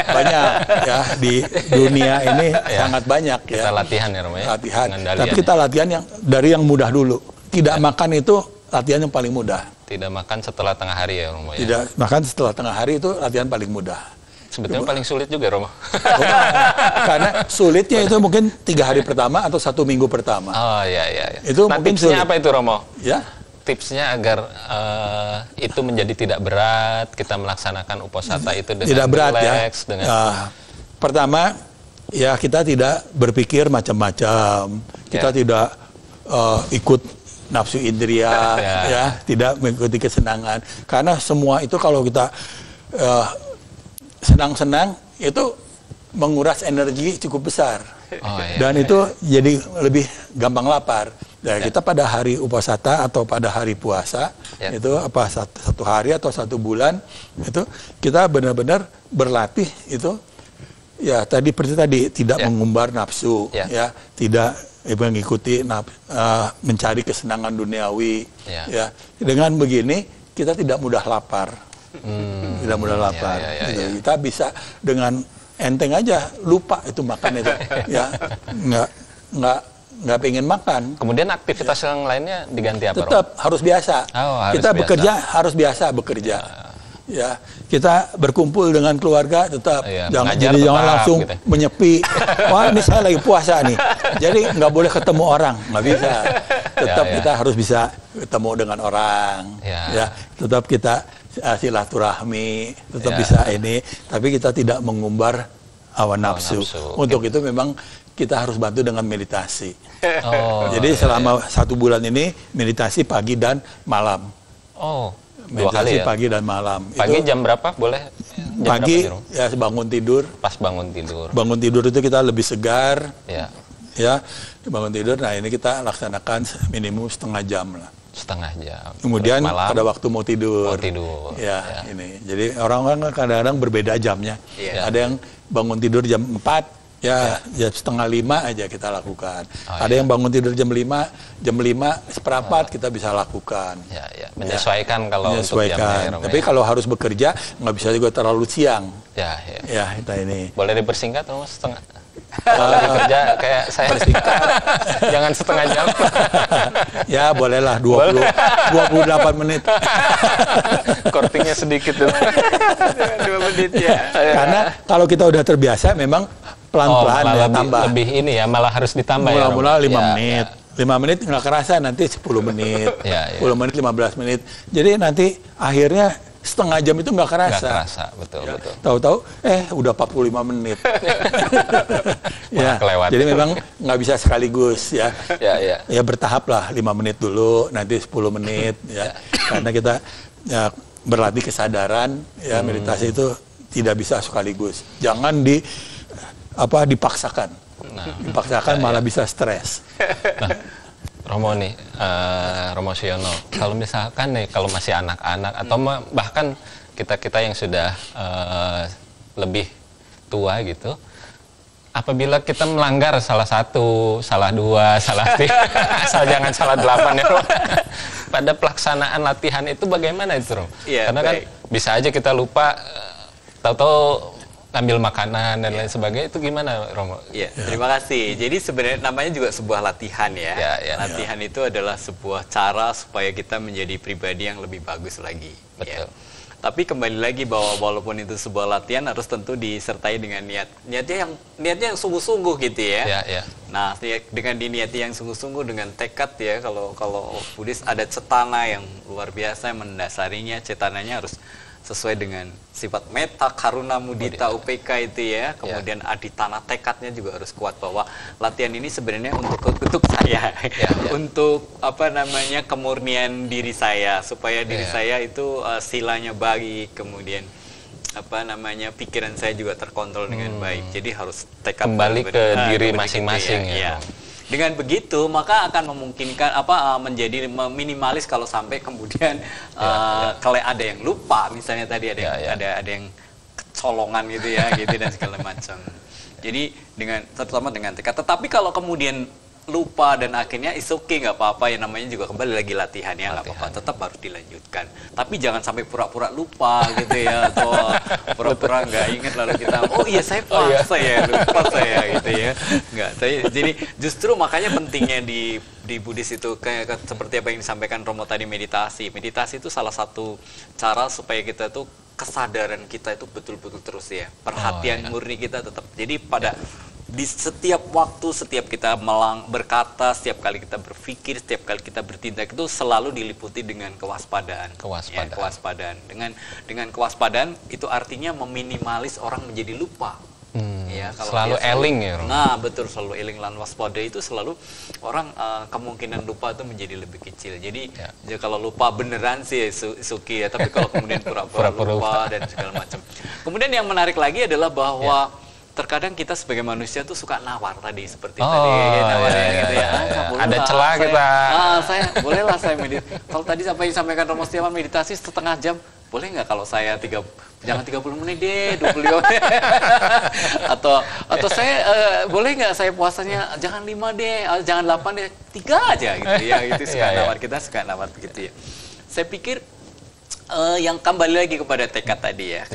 Speaker 2: banyak ya di dunia ini, sangat banyak ya.
Speaker 1: Kita latihan ya, Romo, ya.
Speaker 2: Latihan. Tapi kita latihan yang dari yang mudah dulu. Tidak makan itu latihan yang paling mudah.
Speaker 1: Tidak makan setelah tengah hari ya, Romo, ya.
Speaker 2: Tidak makan setelah tengah hari itu latihan paling mudah.
Speaker 1: Sebetulnya paling sulit juga, Romo.
Speaker 2: Karena sulitnya itu mungkin 3 hari pertama atau 1 minggu pertama.
Speaker 1: Oh iya.
Speaker 2: Itu
Speaker 1: nah,
Speaker 2: mungkin
Speaker 1: tipsnya
Speaker 2: sulit.
Speaker 1: apa itu, Romo?
Speaker 2: Ya.
Speaker 1: Tipsnya agar itu menjadi tidak berat, kita melaksanakan uposatha itu dengan
Speaker 2: tidak berat,
Speaker 1: relax,
Speaker 2: ya. Pertama, ya kita tidak berpikir macam-macam, kita tidak ikut nafsu indria, ya, tidak mengikuti kesenangan. Karena semua itu kalau kita senang-senang itu menguras energi cukup besar, dan itu jadi lebih gampang lapar. Ya, kita pada hari uposatha atau pada hari puasa itu apa 1 hari atau 1 bulan itu kita benar-benar berlatih itu, ya tadi tidak mengumbar nafsu, ya tidak mengikuti mencari kesenangan duniawi, ya. Dengan begini kita tidak mudah lapar, tidak mudah lapar. Gitu. Kita bisa dengan enteng aja lupa itu makan itu, ya nggak pengen makan.
Speaker 1: Kemudian aktivitas yang lainnya diganti apa?
Speaker 2: Tetap harus biasa.
Speaker 1: Harus
Speaker 2: kita
Speaker 1: biasa.
Speaker 2: Bekerja harus biasa bekerja. Ya, kita berkumpul dengan keluarga tetap. Jangan langsung gitu. Menyepi. Wah, ini saya lagi puasa nih. Jadi nggak boleh ketemu orang, nggak bisa. Tetap kita harus bisa ketemu dengan orang. Ya, tetap kita silaturahmi, tetap bisa ini. Tapi kita tidak mengumbar hawa nafsu. Untuk itu memang kita harus bantu dengan meditasi. Jadi selama 1 bulan ini meditasi pagi dan malam. Meditasi pagi dan malam.
Speaker 1: Pagi jam berapa boleh?
Speaker 2: Pagi ya bangun tidur.
Speaker 1: Pas bangun tidur.
Speaker 2: Bangun tidur itu kita lebih segar. Ya, bangun tidur. Nah ini kita laksanakan minimum setengah jam lah.
Speaker 1: Setengah jam.
Speaker 2: Kemudian pada waktu mau tidur.
Speaker 1: Ya.
Speaker 2: Ini. Jadi orang-orang kadang-kadang berbeda jamnya. Ada yang bangun tidur jam 4. Ya, jam 4:30 aja kita lakukan. Ada yang bangun tidur jam 5 1:15 kita bisa lakukan.
Speaker 1: Menyesuaikan kalau untuk jamnya.
Speaker 2: Tapi kalau harus bekerja nggak bisa juga terlalu siang. Ya, kita ini.
Speaker 1: Boleh dipersingkat, Mas, setengah. Kalau bekerja kayak saya
Speaker 2: persingkat.
Speaker 1: Jangan setengah jam.
Speaker 2: Ya, bolehlah 28 menit.
Speaker 1: Kortingnya sedikit dulu.
Speaker 3: 2 menit ya.
Speaker 2: Karena kalau kita udah terbiasa memang pelan-pelan ya tambah.
Speaker 1: Lebih ini ya, malah harus ditambah.
Speaker 2: Mula-mula 5 menit. 5 menit nggak kerasa, nanti 10 menit. 10 menit, 15 menit. Jadi nanti akhirnya setengah jam itu nggak kerasa.
Speaker 1: Nggak kerasa, betul,
Speaker 2: ya,
Speaker 1: betul.
Speaker 2: Tahu-tahu, udah 45 menit. Ya, jadi memang nggak bisa sekaligus ya. Ya bertahap lah, 5 menit dulu, nanti 10 menit ya. Karena kita ya, berlatih kesadaran, ya meditasi itu tidak bisa sekaligus. Jangan dipaksakan. Dipaksakan malah bisa stres.
Speaker 1: Nah, Romo nih, Romo Siono, kalau misalkan nih, kalau masih anak-anak atau bahkan kita yang sudah lebih tua gitu, apabila kita melanggar salah satu, salah dua, salah tiga, asal jangan salah 8 ya, pada pelaksanaan latihan itu bagaimana itu, Romo? Karena kan bisa aja kita lupa, tahu-tahu ambil makanan dan lain sebagainya, itu gimana, Romo?
Speaker 3: Terima kasih. Jadi sebenarnya namanya juga sebuah latihan ya. Latihan itu adalah sebuah cara supaya kita menjadi pribadi yang lebih bagus lagi.
Speaker 1: Betul.
Speaker 3: Tapi kembali lagi bahwa walaupun itu sebuah latihan harus tentu disertai dengan niatnya yang sungguh-sungguh gitu ya. Nah, dengan diniati yang sungguh-sungguh, dengan tekad ya. Kalau Buddhis ada cetana yang luar biasa yang mendasarinya. Cetananya harus sesuai dengan sifat metta, karuna, mudita, UPK itu ya. Kemudian aditana, tekadnya juga harus kuat bahwa latihan ini sebenarnya untuk saya, untuk kemurnian diri saya, supaya diri saya itu silanya baik, kemudian pikiran saya juga terkontrol dengan baik. Jadi harus tekad
Speaker 1: kembali ke diri masing-masing ya.
Speaker 3: Dengan begitu maka akan memungkinkan menjadi minimalis kalau sampai kemudian kalau ada yang lupa, misalnya tadi ada yang kecolongan gitu ya, gitu dan segala macam. Jadi terutama dengan tekad. Tetapi kalau kemudian lupa dan akhirnya is okay, nggak apa-apa ya, namanya juga kembali lagi latihan ya, nggak apa-apa, tetap harus dilanjutkan. Tapi jangan sampai pura-pura lupa gitu ya, atau pura-pura nggak ingat lalu kita saya puasa lupa saya gitu ya, nggak. Jadi justru makanya pentingnya di Buddhis itu kayak seperti apa yang disampaikan Romo tadi, meditasi itu salah satu cara supaya kita tuh kesadaran kita itu betul-betul terus ya, perhatian murni kita tetap. Jadi di setiap waktu, setiap kita berkata, setiap kali kita berpikir, setiap kali kita bertindak itu selalu diliputi dengan kewaspadaan. Kewaspadaan. Dengan kewaspadaan itu artinya meminimalis orang menjadi lupa.
Speaker 1: Selalu eling ya, Romo.
Speaker 3: Nah, betul, selalu eling lan waspada itu selalu orang kemungkinan lupa itu menjadi lebih kecil. Jadi kalau lupa beneran sih suki ya, tapi kalau kemudian pura-pura lupa dan segala macam. Kemudian yang menarik lagi adalah bahwa terkadang kita sebagai manusia tuh suka nawar tadi seperti tadi gitu ya.
Speaker 1: Ada celah kita.
Speaker 3: Saya bolehlah saya meditasi. Kalau tadi sampai disampaikan Romo Setiawan meditasi setengah jam, boleh nggak kalau saya jangan 30 menit deh, 25 menit. atau saya boleh nggak saya puasanya jangan 5 deh, jangan 8 deh, 3 aja gitu ya. Itu suka nawar, kita suka nawar begitu ya. Saya pikir yang kembali lagi kepada tekad tadi ya.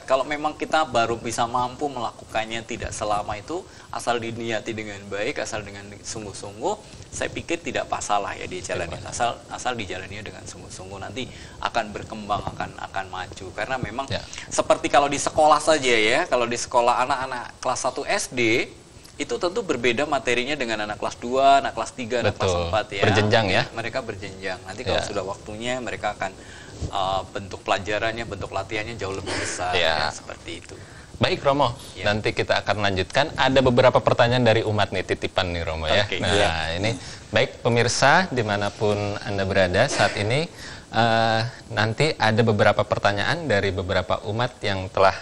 Speaker 3: Kalau memang kita baru bisa mampu melakukannya tidak selama itu, asal diniati dengan baik, asal dengan sungguh-sungguh, saya pikir tidak masalah ya dijalani. Asal dijalaninya dengan sungguh-sungguh, nanti akan berkembang, akan maju. Karena memang seperti kalau di sekolah saja ya, kalau di sekolah anak-anak kelas 1 SD itu tentu berbeda materinya dengan anak kelas 2, anak kelas 3, anak kelas 4 ya.
Speaker 1: Berjenjang ya.
Speaker 3: Mereka berjenjang. Nanti kalau sudah waktunya mereka akan bentuk pelajarannya, bentuk latihannya jauh lebih besar ya, seperti itu.
Speaker 1: Baik Romo, nanti kita akan lanjutkan. Ada beberapa pertanyaan dari umat nih, titipan nih Romo ya. Ini baik pemirsa dimanapun Anda berada saat ini, nanti ada beberapa pertanyaan dari beberapa umat yang telah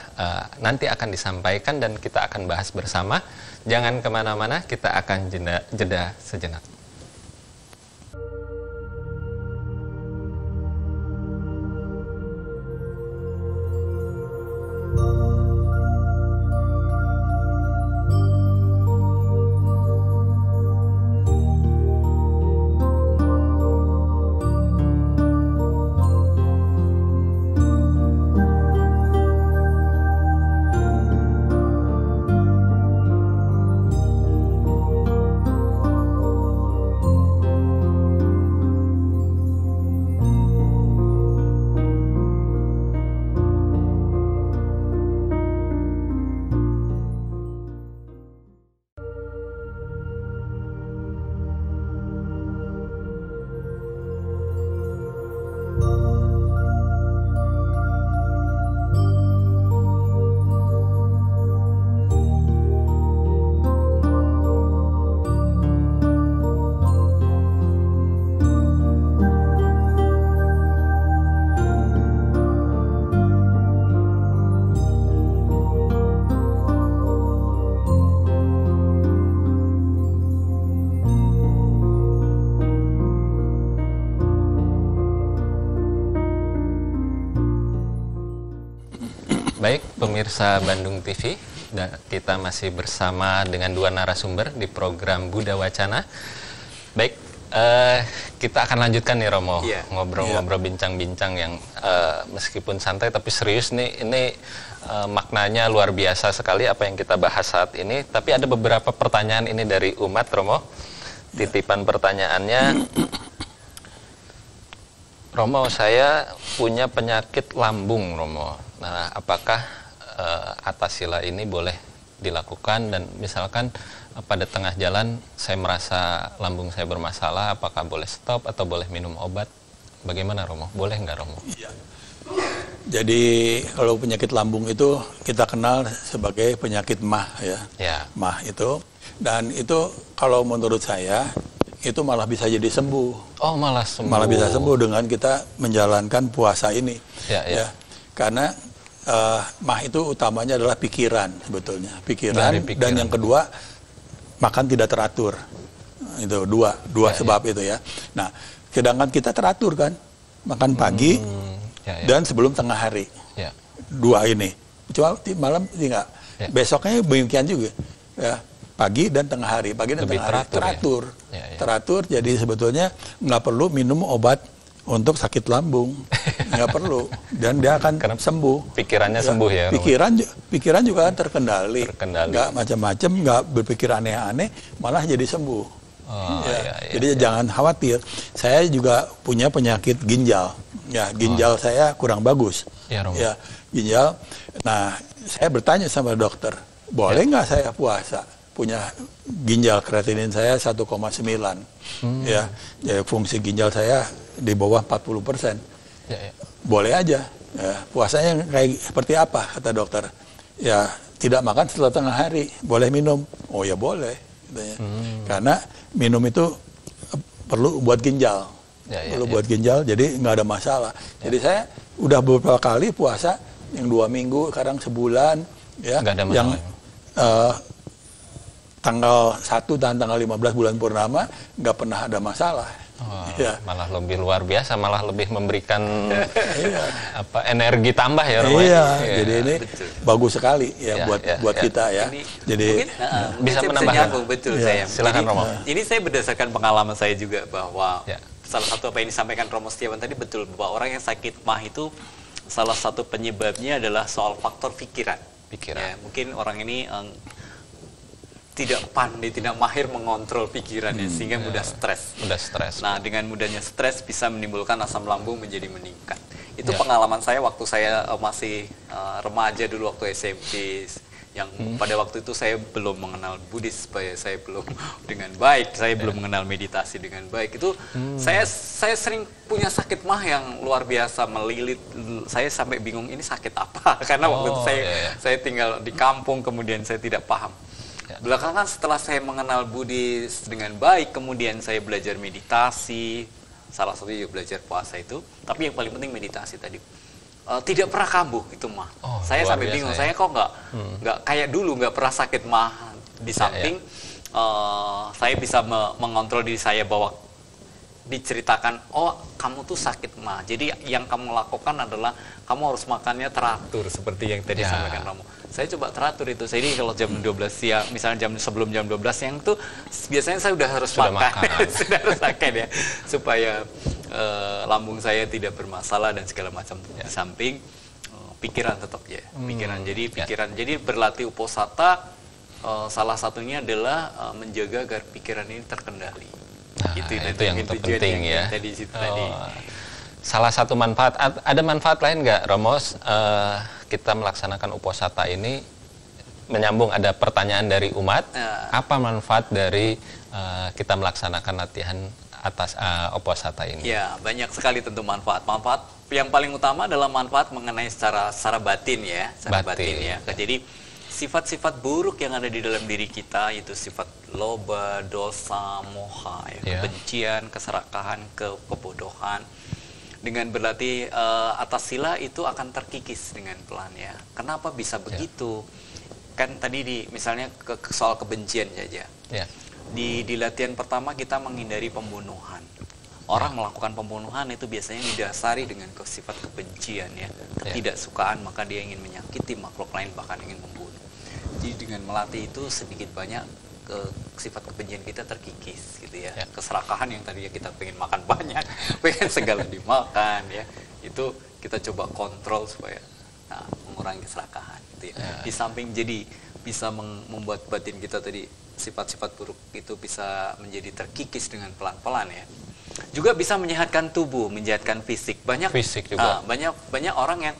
Speaker 1: nanti akan disampaikan dan kita akan bahas bersama. Jangan kemana-mana, kita akan jeda sejenak. pemirsa Bandung TV, dan kita masih bersama dengan 2 narasumber di program Buddha Wacana. Baik, kita akan lanjutkan nih Romo, ngobrol-ngobrol, bincang-bincang yang meskipun santai tapi serius nih. Ini maknanya luar biasa sekali apa yang kita bahas saat ini. Tapi ada beberapa pertanyaan ini dari umat, Romo. Titipan pertanyaannya, Romo, saya punya penyakit lambung, Romo. Nah, apakah atas sila ini boleh dilakukan? Dan misalkan pada tengah jalan saya merasa lambung saya bermasalah, apakah boleh stop atau boleh minum obat? Bagaimana, Romo? Boleh nggak, Romo?
Speaker 2: Iya. Jadi kalau penyakit lambung itu kita kenal sebagai penyakit MAH ya. MAH itu, dan itu kalau menurut saya itu malah bisa jadi sembuh.
Speaker 1: Oh, malah sembuh.
Speaker 2: Malah bisa sembuh dengan kita menjalankan puasa ini. Ya. Karena MAH itu utamanya adalah pikiran sebetulnya. Pikiran. Dan yang kedua, makan tidak teratur. Itu dua sebab itu ya. Nah, sedangkan kita teratur kan, makan pagi dan sebelum tengah hari. Dua ini. Cuma malam enggak. Besoknya demikian juga. Ya. Pagi dan tengah hari, pagi dan tengah hari teratur. Teratur, jadi sebetulnya nggak perlu minum obat untuk sakit lambung, nggak perlu, dan dia akan sembuh.
Speaker 1: Pikirannya sembuh ya.
Speaker 2: Pikiran juga terkendali. Nggak macam-macam, nggak berpikir aneh-aneh, malah jadi sembuh. Jadi jangan khawatir. Saya juga punya penyakit ginjal. Ya, ginjal saya kurang bagus. Ya, ginjal. Nah, saya bertanya sama dokter, boleh nggak saya puasa? Punya ginjal kreatinin saya 1,9. Ya, fungsi ginjal saya di bawah 40%. Boleh aja. Ya, puasanya kayak seperti apa kata dokter? Ya, tidak makan setelah tengah hari, boleh minum. Oh ya boleh. Karena minum itu perlu buat ginjal. Buat ginjal, jadi nggak ada masalah. Jadi saya udah beberapa kali puasa yang 2 minggu, kadang sebulan, ya.
Speaker 1: Nggak ada masalah.
Speaker 2: Yang tanggal 1 dan tanggal 15 bulan purnama nggak pernah ada masalah.
Speaker 1: Malah lebih luar biasa, malah lebih memberikan energi tambah ya, Romo.
Speaker 2: Jadi ini bagus sekali ya buat kita ya. Jadi
Speaker 3: mungkin, bisa menambahkan. Saya.
Speaker 1: Silakan, Romo.
Speaker 3: Ini saya berdasarkan pengalaman saya juga bahwa salah satu apa yang disampaikan Romo Setiawan tadi betul, bahwa orang yang sakit MAH itu salah satu penyebabnya adalah soal faktor pikiran. Ya, mungkin orang ini tidak pandai, tidak mahir mengontrol pikirannya sehingga mudah stres. Nah, dengan mudahnya stres bisa menimbulkan asam lambung menjadi meningkat. Itu pengalaman saya waktu saya masih remaja dulu, waktu SMP, yang pada waktu itu saya belum mengenal Buddhis, saya belum dengan baik, saya belum mengenal meditasi dengan baik. Itu saya sering punya sakit MAH yang luar biasa, melilit. Saya sampai bingung ini sakit apa, karena waktu itu saya tinggal di kampung, kemudian saya tidak paham. Belakangan setelah saya mengenal Buddhis dengan baik, kemudian saya belajar meditasi, salah satunya juga belajar puasa itu, tapi yang paling penting meditasi tadi. Tidak pernah kambuh itu MAH. Saya sampai bingung, saya kok nggak kayak dulu, nggak pernah sakit MAH. Di samping saya bisa mengontrol diri saya bahwa diceritakan, oh kamu tuh sakit MAH, jadi yang kamu lakukan adalah kamu harus makannya teratur seperti yang tadi sampaikan Romo. Saya coba teratur itu. Jadi kalau jam 12 siang, misalnya sebelum jam 12 siang tuh biasanya saya sudah harus makan. Sudah harus makan ya, supaya lambung saya tidak bermasalah dan segala macam. Di samping pikiran tetap pikiran. Jadi pikiran. Jadi berlatih uposatha salah satunya adalah menjaga agar pikiran ini terkendali.
Speaker 1: Itu yang terpenting ya. Tadi. Salah satu manfaat, ada manfaat lain nggak, Romo? Kita melaksanakan uposatha ini, menyambung ada pertanyaan dari umat. Apa manfaat dari kita melaksanakan latihan atas uposatha ini?
Speaker 3: Ya, banyak sekali tentu manfaat. Manfaat yang paling utama adalah manfaat mengenai secara batin ya, Jadi sifat-sifat buruk yang ada di dalam diri kita, itu sifat loba, dosa, moha, kebencian, keserakahan, kebodohan. Dengan berlatih atas sila itu akan terkikis dengan pelan ya. Kenapa bisa begitu? Kan tadi misalnya soal kebencian saja. Di latihan pertama kita menghindari pembunuhan. Orang melakukan pembunuhan itu biasanya didasari dengan sifat kebencian ya, ketidaksukaan, maka dia ingin menyakiti makhluk lain, bahkan ingin membunuh. Jadi dengan melatih itu sedikit banyak sifat kebencian kita terkikis gitu ya. Keserakahan yang tadinya kita pengen makan banyak, pengen segala dimakan ya, itu kita coba kontrol supaya mengurangi keserakahan gitu ya. Di samping jadi bisa membuat batin kita tadi, sifat-sifat buruk itu bisa menjadi terkikis dengan pelan-pelan ya. Juga bisa menyehatkan tubuh, menyehatkan fisik.
Speaker 1: Fisik juga.
Speaker 3: Banyak orang yang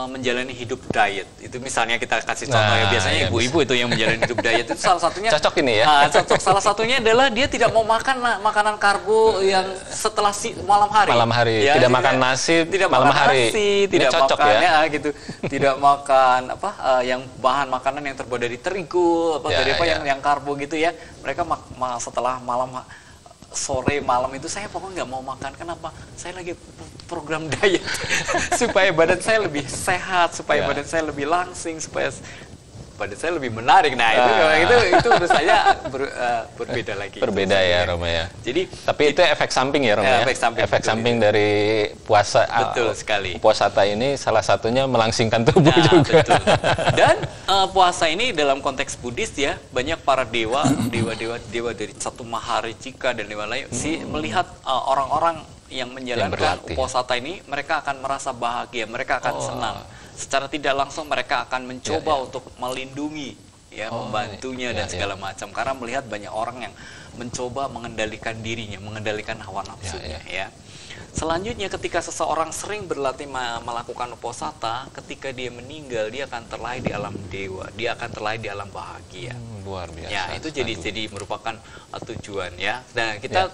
Speaker 3: menjalani hidup diet. Itu misalnya kita kasih contoh ya, biasanya ibu-ibu itu yang menjalani hidup diet itu salah satunya
Speaker 1: cocok ini ya.
Speaker 3: Cocok. Salah satunya adalah dia tidak mau makan makanan karbo yang setelah malam hari.
Speaker 1: Malam hari.
Speaker 3: Ya,
Speaker 1: tidak makan nasi malam hari.
Speaker 3: Tidak
Speaker 1: cocok
Speaker 3: makan
Speaker 1: ya
Speaker 3: gitu. Tidak makan yang bahan makanan yang terbuat dari terigu dari yang karbo gitu ya. Mereka setelah sore malam itu saya pokoknya nggak mau makan. Kenapa? Saya lagi program diet supaya badan saya lebih sehat, supaya badan saya lebih langsing, supaya badan saya lebih menarik. Nah itu menurut saya berbeda lagi.
Speaker 1: Berbeda ya Roma ya.
Speaker 3: Jadi
Speaker 1: tapi itu efek samping ya Roma ya. Efek samping dari puasa.
Speaker 3: Betul sekali.
Speaker 1: Puasa ini salah satunya melangsingkan tubuh juga.
Speaker 3: Betul. Dan puasa ini dalam konteks Buddhis ya, banyak para dewa dari satu Maharicika dan dewa lain melihat orang-orang yang menjalankan uposatha ini, mereka akan merasa bahagia, mereka akan senang. Secara tidak langsung mereka akan mencoba untuk melindungi membantunya dan segala macam, karena melihat banyak orang yang mencoba mengendalikan dirinya, mengendalikan hawa nafsunya ya. Selanjutnya ketika seseorang sering berlatih melakukan uposatha, ketika dia meninggal dia akan terlahir di alam dewa, dia akan terlahir di alam bahagia.
Speaker 1: Luar biasa.
Speaker 3: Ya, itu jadi merupakan tujuan ya. Dan kita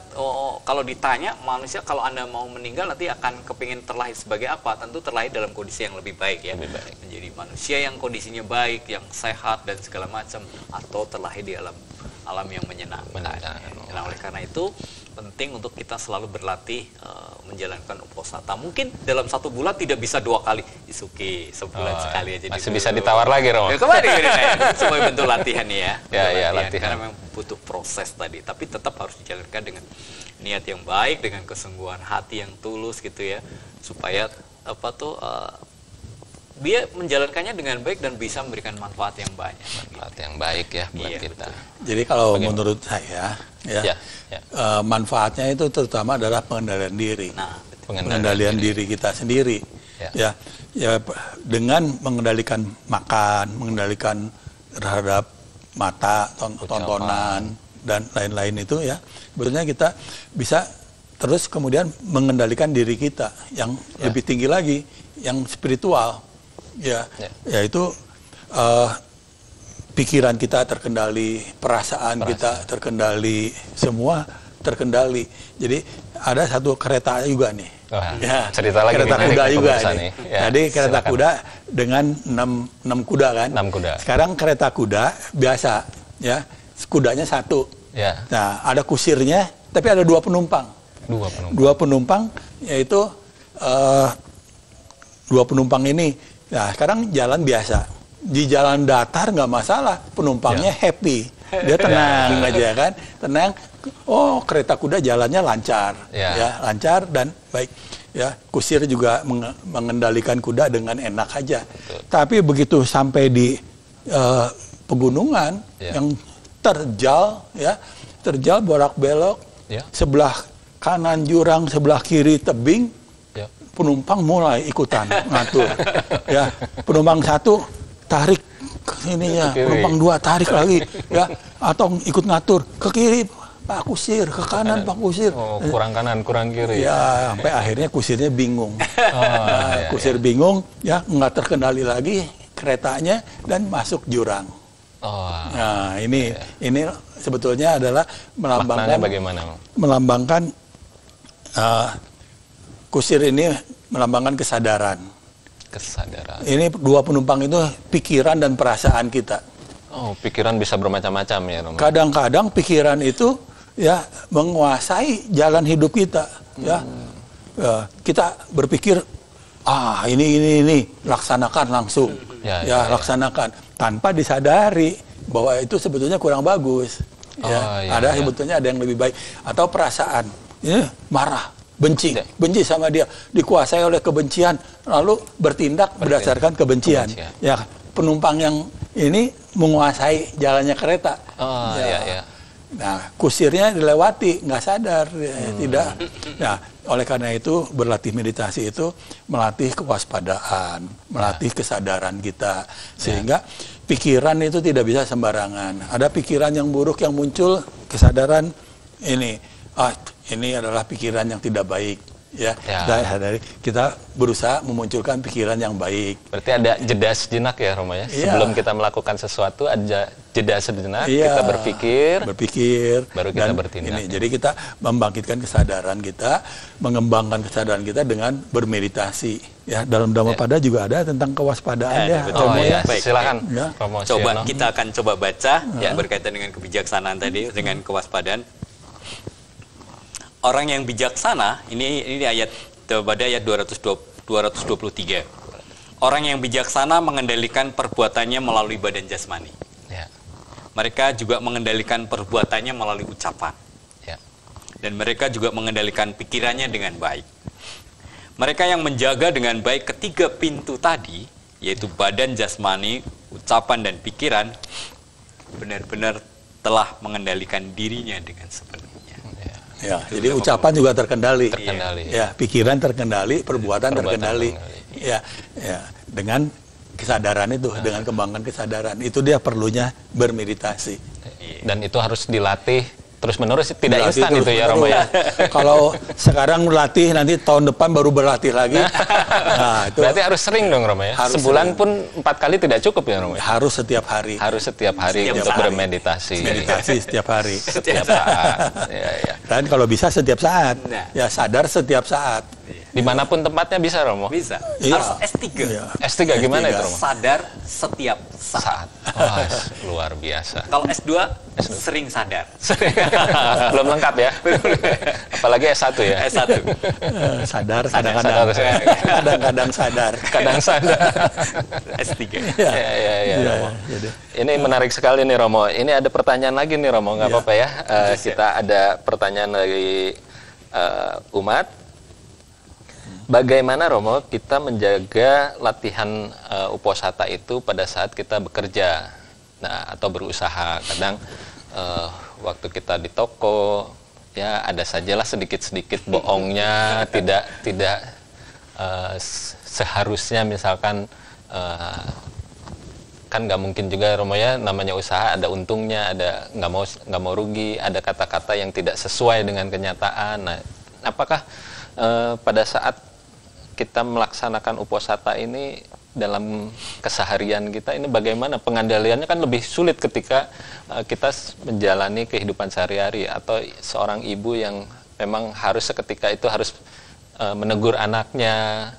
Speaker 3: kalau ditanya manusia kalau Anda mau meninggal nanti akan kepingin terlahir sebagai apa? Tentu terlahir dalam kondisi yang lebih baik ya.
Speaker 1: Lebih baik.
Speaker 3: Menjadi manusia yang kondisinya baik, yang sehat dan segala macam, atau terlahir di alam yang menyenangkan. Nah, oleh karena itu penting untuk kita selalu berlatih menjalankan uposatha. Mungkin dalam 1 bulan tidak bisa 2 kali, isuki sebulan sekali aja.
Speaker 1: Masih bisa ditawar lagi Romo.
Speaker 3: Kembali sebagai bentuk latihan ya.
Speaker 1: Latihan.
Speaker 3: Karena memang butuh proses tadi, tapi tetap harus dijalankan dengan niat yang baik, dengan kesungguhan hati yang tulus gitu ya, supaya dia menjalankannya dengan baik dan bisa memberikan manfaat yang banyak.
Speaker 1: Manfaat yang baik ya buat kita.
Speaker 2: Jadi kalau menurut saya manfaatnya itu terutama adalah pengendalian diri. Pengendalian diri kita sendiri. Ya, dengan mengendalikan makan, mengendalikan terhadap mata, tontonan dan lain-lain itu ya, sebetulnya kita bisa terus kemudian mengendalikan diri kita yang lebih tinggi lagi, yang spiritual. Yaitu pikiran kita terkendali, perasaan kita terkendali, semua terkendali. Jadi ada satu kereta juga nih.
Speaker 1: Cerita lagi
Speaker 2: kereta kuda juga nih. Jadi kereta kuda dengan 6 kuda kan.
Speaker 1: 6 kuda.
Speaker 2: Sekarang kereta kuda biasa ya, kudanya 1. Nah, ada kusirnya tapi ada 2 penumpang. 2 penumpang yaitu 2 penumpang ini. Nah, sekarang jalan biasa. Di jalan datar nggak masalah, penumpangnya happy. Dia tenang aja kan, tenang. Oh, kereta kuda jalannya lancar, lancar dan baik. Ya, kusir juga mengendalikan kuda dengan enak aja. Tapi begitu sampai di pegunungan yang terjal bolak-belok, sebelah kanan jurang, sebelah kiri tebing. Penumpang mulai ikutan ngatur. Penumpang 1 tarik ke sini ya, penumpang 2 tarik lagi ya, atau ikut ngatur ke kiri Pak Kusir, ke kanan Pak Kusir.
Speaker 1: Kurang kanan, kurang kiri.
Speaker 2: Ya, sampai akhirnya kusirnya bingung. Kusir bingung ya, nggak terkendali lagi keretanya dan masuk jurang. Nah, ini sebetulnya adalah melambangkan kusir ini melambangkan kesadaran. Ini 2 penumpang itu pikiran dan perasaan kita.
Speaker 1: Pikiran bisa bermacam-macam ya, Romo.
Speaker 2: Kadang-kadang pikiran itu ya menguasai jalan hidup kita. Kita berpikir ini laksanakan langsung. Laksanakan tanpa disadari bahwa itu sebetulnya kurang bagus. Sebetulnya ada yang lebih baik, atau perasaan. marah, benci sama dia, dikuasai oleh kebencian, lalu bertindak berdasarkan kebencian. Ya, penumpang yang ini menguasai jalannya kereta. Nah, kusirnya dilewati, nggak sadar, tidak. Nah, oleh karena itu berlatih meditasi itu melatih kewaspadaan, melatih kesadaran kita, sehingga pikiran itu tidak bisa sembarangan. Ada pikiran yang buruk yang muncul, kesadaran ini adalah pikiran yang tidak baik. Kita berusaha memunculkan pikiran yang baik.
Speaker 1: Berarti ada jeda sejenak ya Romo ya? Sebelum kita melakukan sesuatu ada jeda sejenak, kita berpikir, baru kita bertindak.
Speaker 2: Jadi kita membangkitkan kesadaran kita, mengembangkan kesadaran kita dengan bermeditasi. Ya, dalam Dhammapada juga ada tentang kewaspadaan
Speaker 1: Romo ya. Baik, silakan.
Speaker 3: Romo, kita akan coba baca berkaitan dengan kebijaksanaan tadi, dengan kewaspadaan. Orang yang bijaksana, ini ayat pada ayat 223. Orang yang bijaksana mengendalikan perbuatannya melalui badan jasmani. Mereka juga mengendalikan perbuatannya melalui ucapan. Dan mereka juga mengendalikan pikirannya dengan baik. Mereka yang menjaga dengan baik ketiga pintu tadi, yaitu badan jasmani, ucapan, dan pikiran, benar-benar telah mengendalikan dirinya dengan sepenuhnya.
Speaker 2: Jadi ucapan juga terkendali. Pikiran terkendali, perbuatan terkendali. Dengan kesadaran itu, dengan kembangan kesadaran itu dia perlunya bermeditasi.
Speaker 1: Dan itu harus dilatih terus-menerus, tidak instan itu ya Romo ya.
Speaker 2: Kalau sekarang melatih, nanti tahun depan baru berlatih lagi.
Speaker 1: Nah, itu berarti harus sering dong Romo ya. Sebulan pun 4 kali tidak cukup ya Romo ya.
Speaker 2: Harus setiap hari.
Speaker 1: Harus setiap hari untuk bermeditasi.
Speaker 2: Meditasi setiap hari.
Speaker 1: Setiap saat.
Speaker 2: Dan kalau bisa setiap saat. Ya, sadar setiap saat.
Speaker 3: Dimanapun tempatnya bisa Romo?
Speaker 2: Bisa.
Speaker 3: Harus S3.
Speaker 1: S3 gimana itu Romo?
Speaker 3: Sadar setiap saat.
Speaker 1: Luar biasa.
Speaker 3: Kalau S2 sering sadar.
Speaker 1: Belum lengkap ya. Apalagi S1 ya.
Speaker 3: S1.
Speaker 2: Sadar kadang-kadang. Kadang-kadang sadar.
Speaker 1: Kadang sadar.
Speaker 3: S3.
Speaker 1: Romo. Ini menarik sekali nih Romo. Ini ada pertanyaan lagi nih Romo, nggak apa-apa ya. Kita ada pertanyaan dari umat. Bagaimana Romo kita menjaga latihan uposatha itu pada saat kita bekerja, atau berusaha? Kadang waktu kita di toko, ya ada sajalah sedikit-sedikit bohongnya, tidak seharusnya, misalkan kan nggak mungkin juga Romo ya, namanya usaha ada untungnya, ada nggak mau rugi, ada kata-kata yang tidak sesuai dengan kenyataan. Nah, apakah pada saat kita melaksanakan uposatha ini dalam keseharian kita ini bagaimana pengandaliannya? Kan lebih sulit ketika kita menjalani kehidupan sehari-hari, atau seorang ibu yang memang harus seketika itu harus menegur anaknya.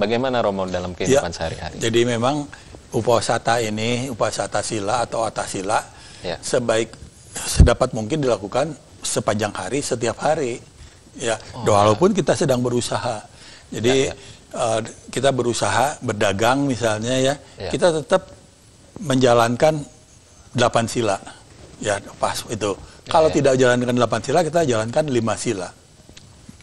Speaker 1: Bagaimana Romo dalam kehidupan sehari-hari?
Speaker 2: Jadi memang uposatha ini, uposatha sila atau atasila, sedapat mungkin dilakukan sepanjang hari, setiap hari. Walaupun kita sedang berusaha. Jadi kita berusaha berdagang misalnya kita tetap menjalankan 8 sila. Ya, pas itu. Kalau tidak jalankan 8 sila, kita jalankan 5 sila.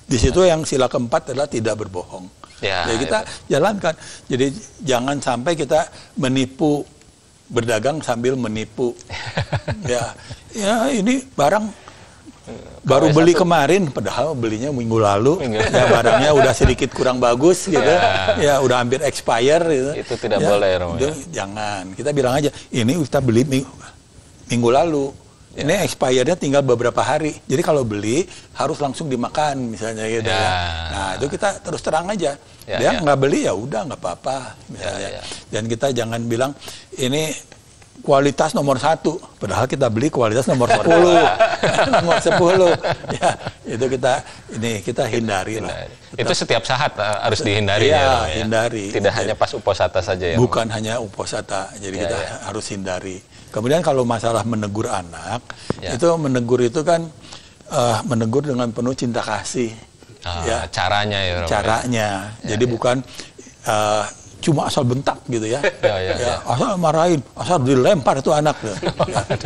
Speaker 2: Di situ yang sila keempat adalah tidak berbohong. Jadi kita jalankan. Jadi jangan sampai kita menipu, berdagang sambil menipu. Ini barang baru beli kemarin, padahal belinya minggu lalu. Barangnya udah sedikit kurang bagus gitu. Udah hampir expire gitu.
Speaker 1: Itu tidak boleh Romo.
Speaker 2: Jangan. Kita bilang aja, ini kita beli minggu lalu. Ini expirednya tinggal beberapa hari. Jadi kalau beli harus langsung dimakan misalnya gitu Nah, itu kita terus terang aja. Dia nggak beli ya udah nggak apa-apa misalnya. Dan kita jangan bilang ini kualitas nomor 1, padahal kita beli kualitas nomor 10. Nomor 10. Itu kita hindari lah.
Speaker 1: Itu setiap saat harus dihindari
Speaker 2: hindari.
Speaker 1: Tidak hanya pas uposatha saja ya.
Speaker 2: Bukan hanya uposatha. Jadi kita harus hindari. Kemudian kalau masalah menegur anak, itu menegur itu kan menegur dengan penuh cinta kasih.
Speaker 1: Caranya ya Romo.
Speaker 2: Caranya. Jadi bukan cuma asal bentak gitu asal marahin, asal dilempar itu anak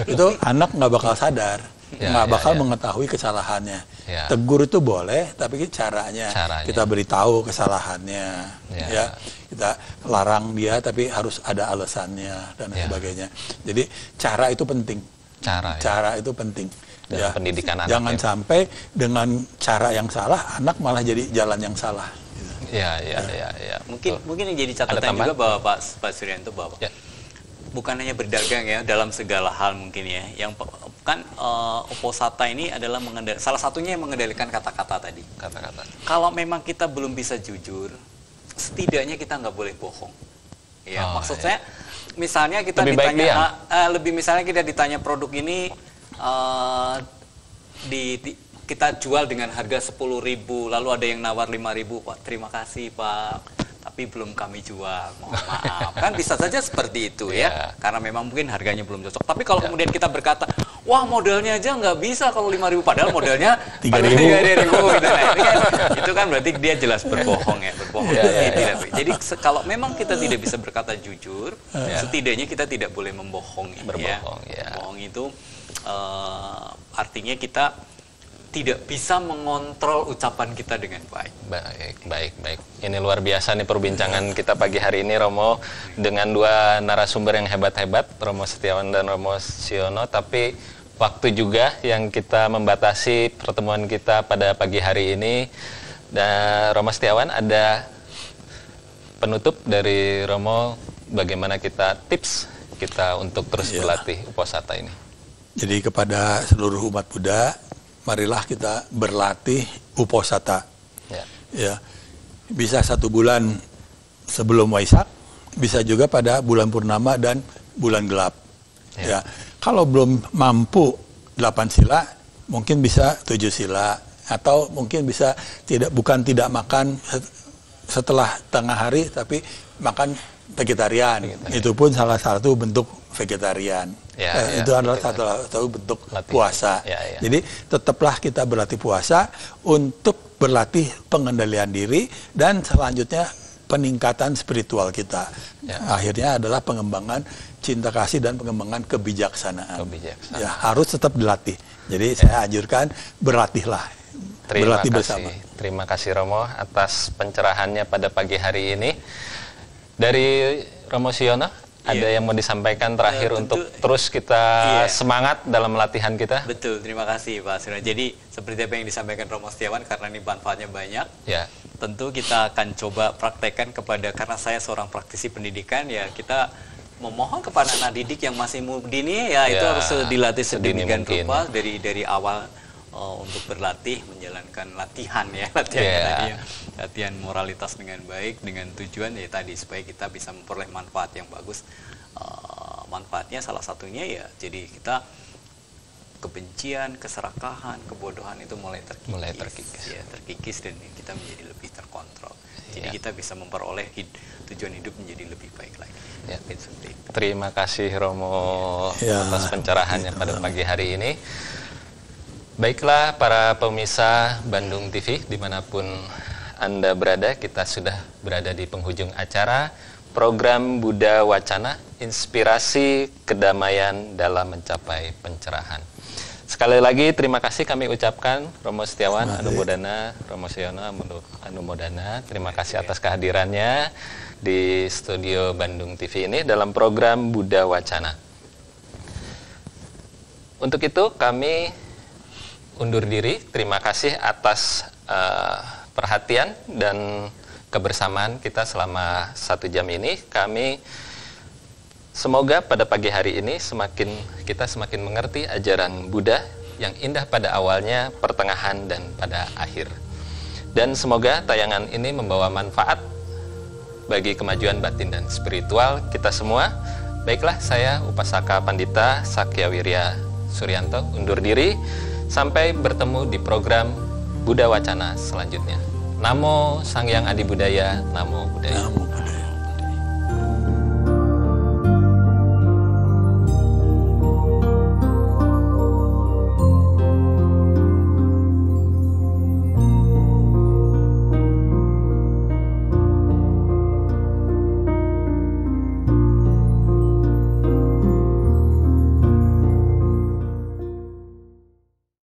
Speaker 2: itu anak nggak bakal sadar. nggak bakal mengetahui kesalahannya. Tegur itu boleh, tapi caranya kita beritahu kesalahannya, kita larang dia, tapi harus ada alasannya dan sebagainya. Jadi cara itu penting. Cara itu penting.
Speaker 1: Pendidikan anak.
Speaker 2: Jangan sampai dengan cara yang salah, anak malah jadi jalan yang salah.
Speaker 1: Ya.
Speaker 3: Mungkin yang jadi catatan juga bahwa Pak Suryanto bahwa bukan hanya berdagang ya, dalam segala hal mungkin ya. Yang kan Uposatha ini adalah salah satunya yang mengendalikan kata-kata tadi. Kalau memang kita belum bisa jujur, setidaknya kita nggak boleh bohong. Ya, maksud saya, misalnya kita misalnya kita ditanya produk ini kita jual dengan harga 10.000, lalu ada yang nawar 5.000, Pak, terima kasih Pak, tapi belum kami jual, mohon maaf. Kan bisa saja seperti itu ya, karena memang mungkin harganya belum cocok. Tapi kalau kemudian kita berkata, wah modalnya aja nggak bisa kalau 5.000, padahal modalnya 3.000 gitu. Nah, itu kan berarti dia jelas berbohong ya, Jadi kalau memang kita tidak bisa berkata jujur, setidaknya kita tidak boleh membohongi. Bohong itu artinya kita tidak bisa mengontrol ucapan kita dengan baik.
Speaker 1: Baik. Ini luar biasa nih perbincangan kita pagi hari ini, Romo, dengan dua narasumber yang hebat-hebat, Romo Setiawan dan Romo Siono. Tapi waktu juga yang kita membatasi pertemuan kita pada pagi hari ini. Dan Romo Setiawan, ada penutup dari Romo, bagaimana tips kita untuk terus berlatih Uposatha ini?
Speaker 2: Jadi kepada seluruh umat Buddha, marilah kita berlatih Uposatha. Ya, bisa 1 bulan sebelum Waisak, bisa juga pada bulan purnama dan bulan gelap. Ya, kalau belum mampu 8 sila, mungkin bisa 7 sila, atau mungkin bisa tidak makan setelah tengah hari, tapi makan vegetarian. Itu pun salah satu bentuk vegetarian. Itu adalah satu bentuk puasa. Jadi tetaplah kita berlatih puasa untuk berlatih pengendalian diri, dan selanjutnya peningkatan spiritual kita. Akhirnya adalah pengembangan cinta kasih dan pengembangan kebijaksanaan. Ya, harus tetap dilatih. Jadi saya anjurkan berlatihlah. Berlatih bersama.
Speaker 1: Terima kasih Romo atas pencerahannya pada pagi hari ini. Dari Romo Siono, ada yang mau disampaikan terakhir untuk terus kita semangat dalam latihan kita?
Speaker 3: Betul, terima kasih Pak Suryanto. Jadi seperti apa yang disampaikan Romo Setiawan, karena ini manfaatnya banyak, tentu kita akan coba praktekkan karena saya seorang praktisi pendidikan, ya kita memohon kepada anak didik yang masih dini, itu harus dilatih sedemikian rupa dari awal untuk berlatih, menjalankan latihan latihan moralitas dengan baik, dengan tujuan tadi supaya kita bisa memperoleh manfaat yang bagus. Manfaatnya salah satunya jadi kita kebencian, keserakahan, kebodohan itu mulai terkikis dan kita menjadi lebih terkontrol. Jadi kita bisa memperoleh tujuan hidup menjadi lebih baik lagi.
Speaker 1: Terima kasih Romo atas pencerahannya pada pagi hari ini. Baiklah para pemirsa Bandung TV dimanapun Anda berada, kita sudah berada di penghujung acara program Buddha Wacana, inspirasi kedamaian dalam mencapai pencerahan. Sekali lagi terima kasih kami ucapkan Romo Setiawan, Anumodana, Romo Siono, Anumodana. Terima kasih atas kehadirannya di studio Bandung TV ini dalam program Buddha Wacana. Untuk itu kami undur diri. Terima kasih atas perhatian dan kebersamaan kita selama 1 jam ini. Kami semoga pada pagi hari ini kita semakin mengerti ajaran Buddha yang indah pada awalnya, pertengahan, dan pada akhir. Dan semoga tayangan ini membawa manfaat bagi kemajuan batin dan spiritual kita semua. Baiklah, saya Upasaka Pandita Sakyawirya Suryanto undur diri. Sampai bertemu di program Buddha Wacana selanjutnya. Namo Sang Hyang Adi Budaya, Namo Buddhaya.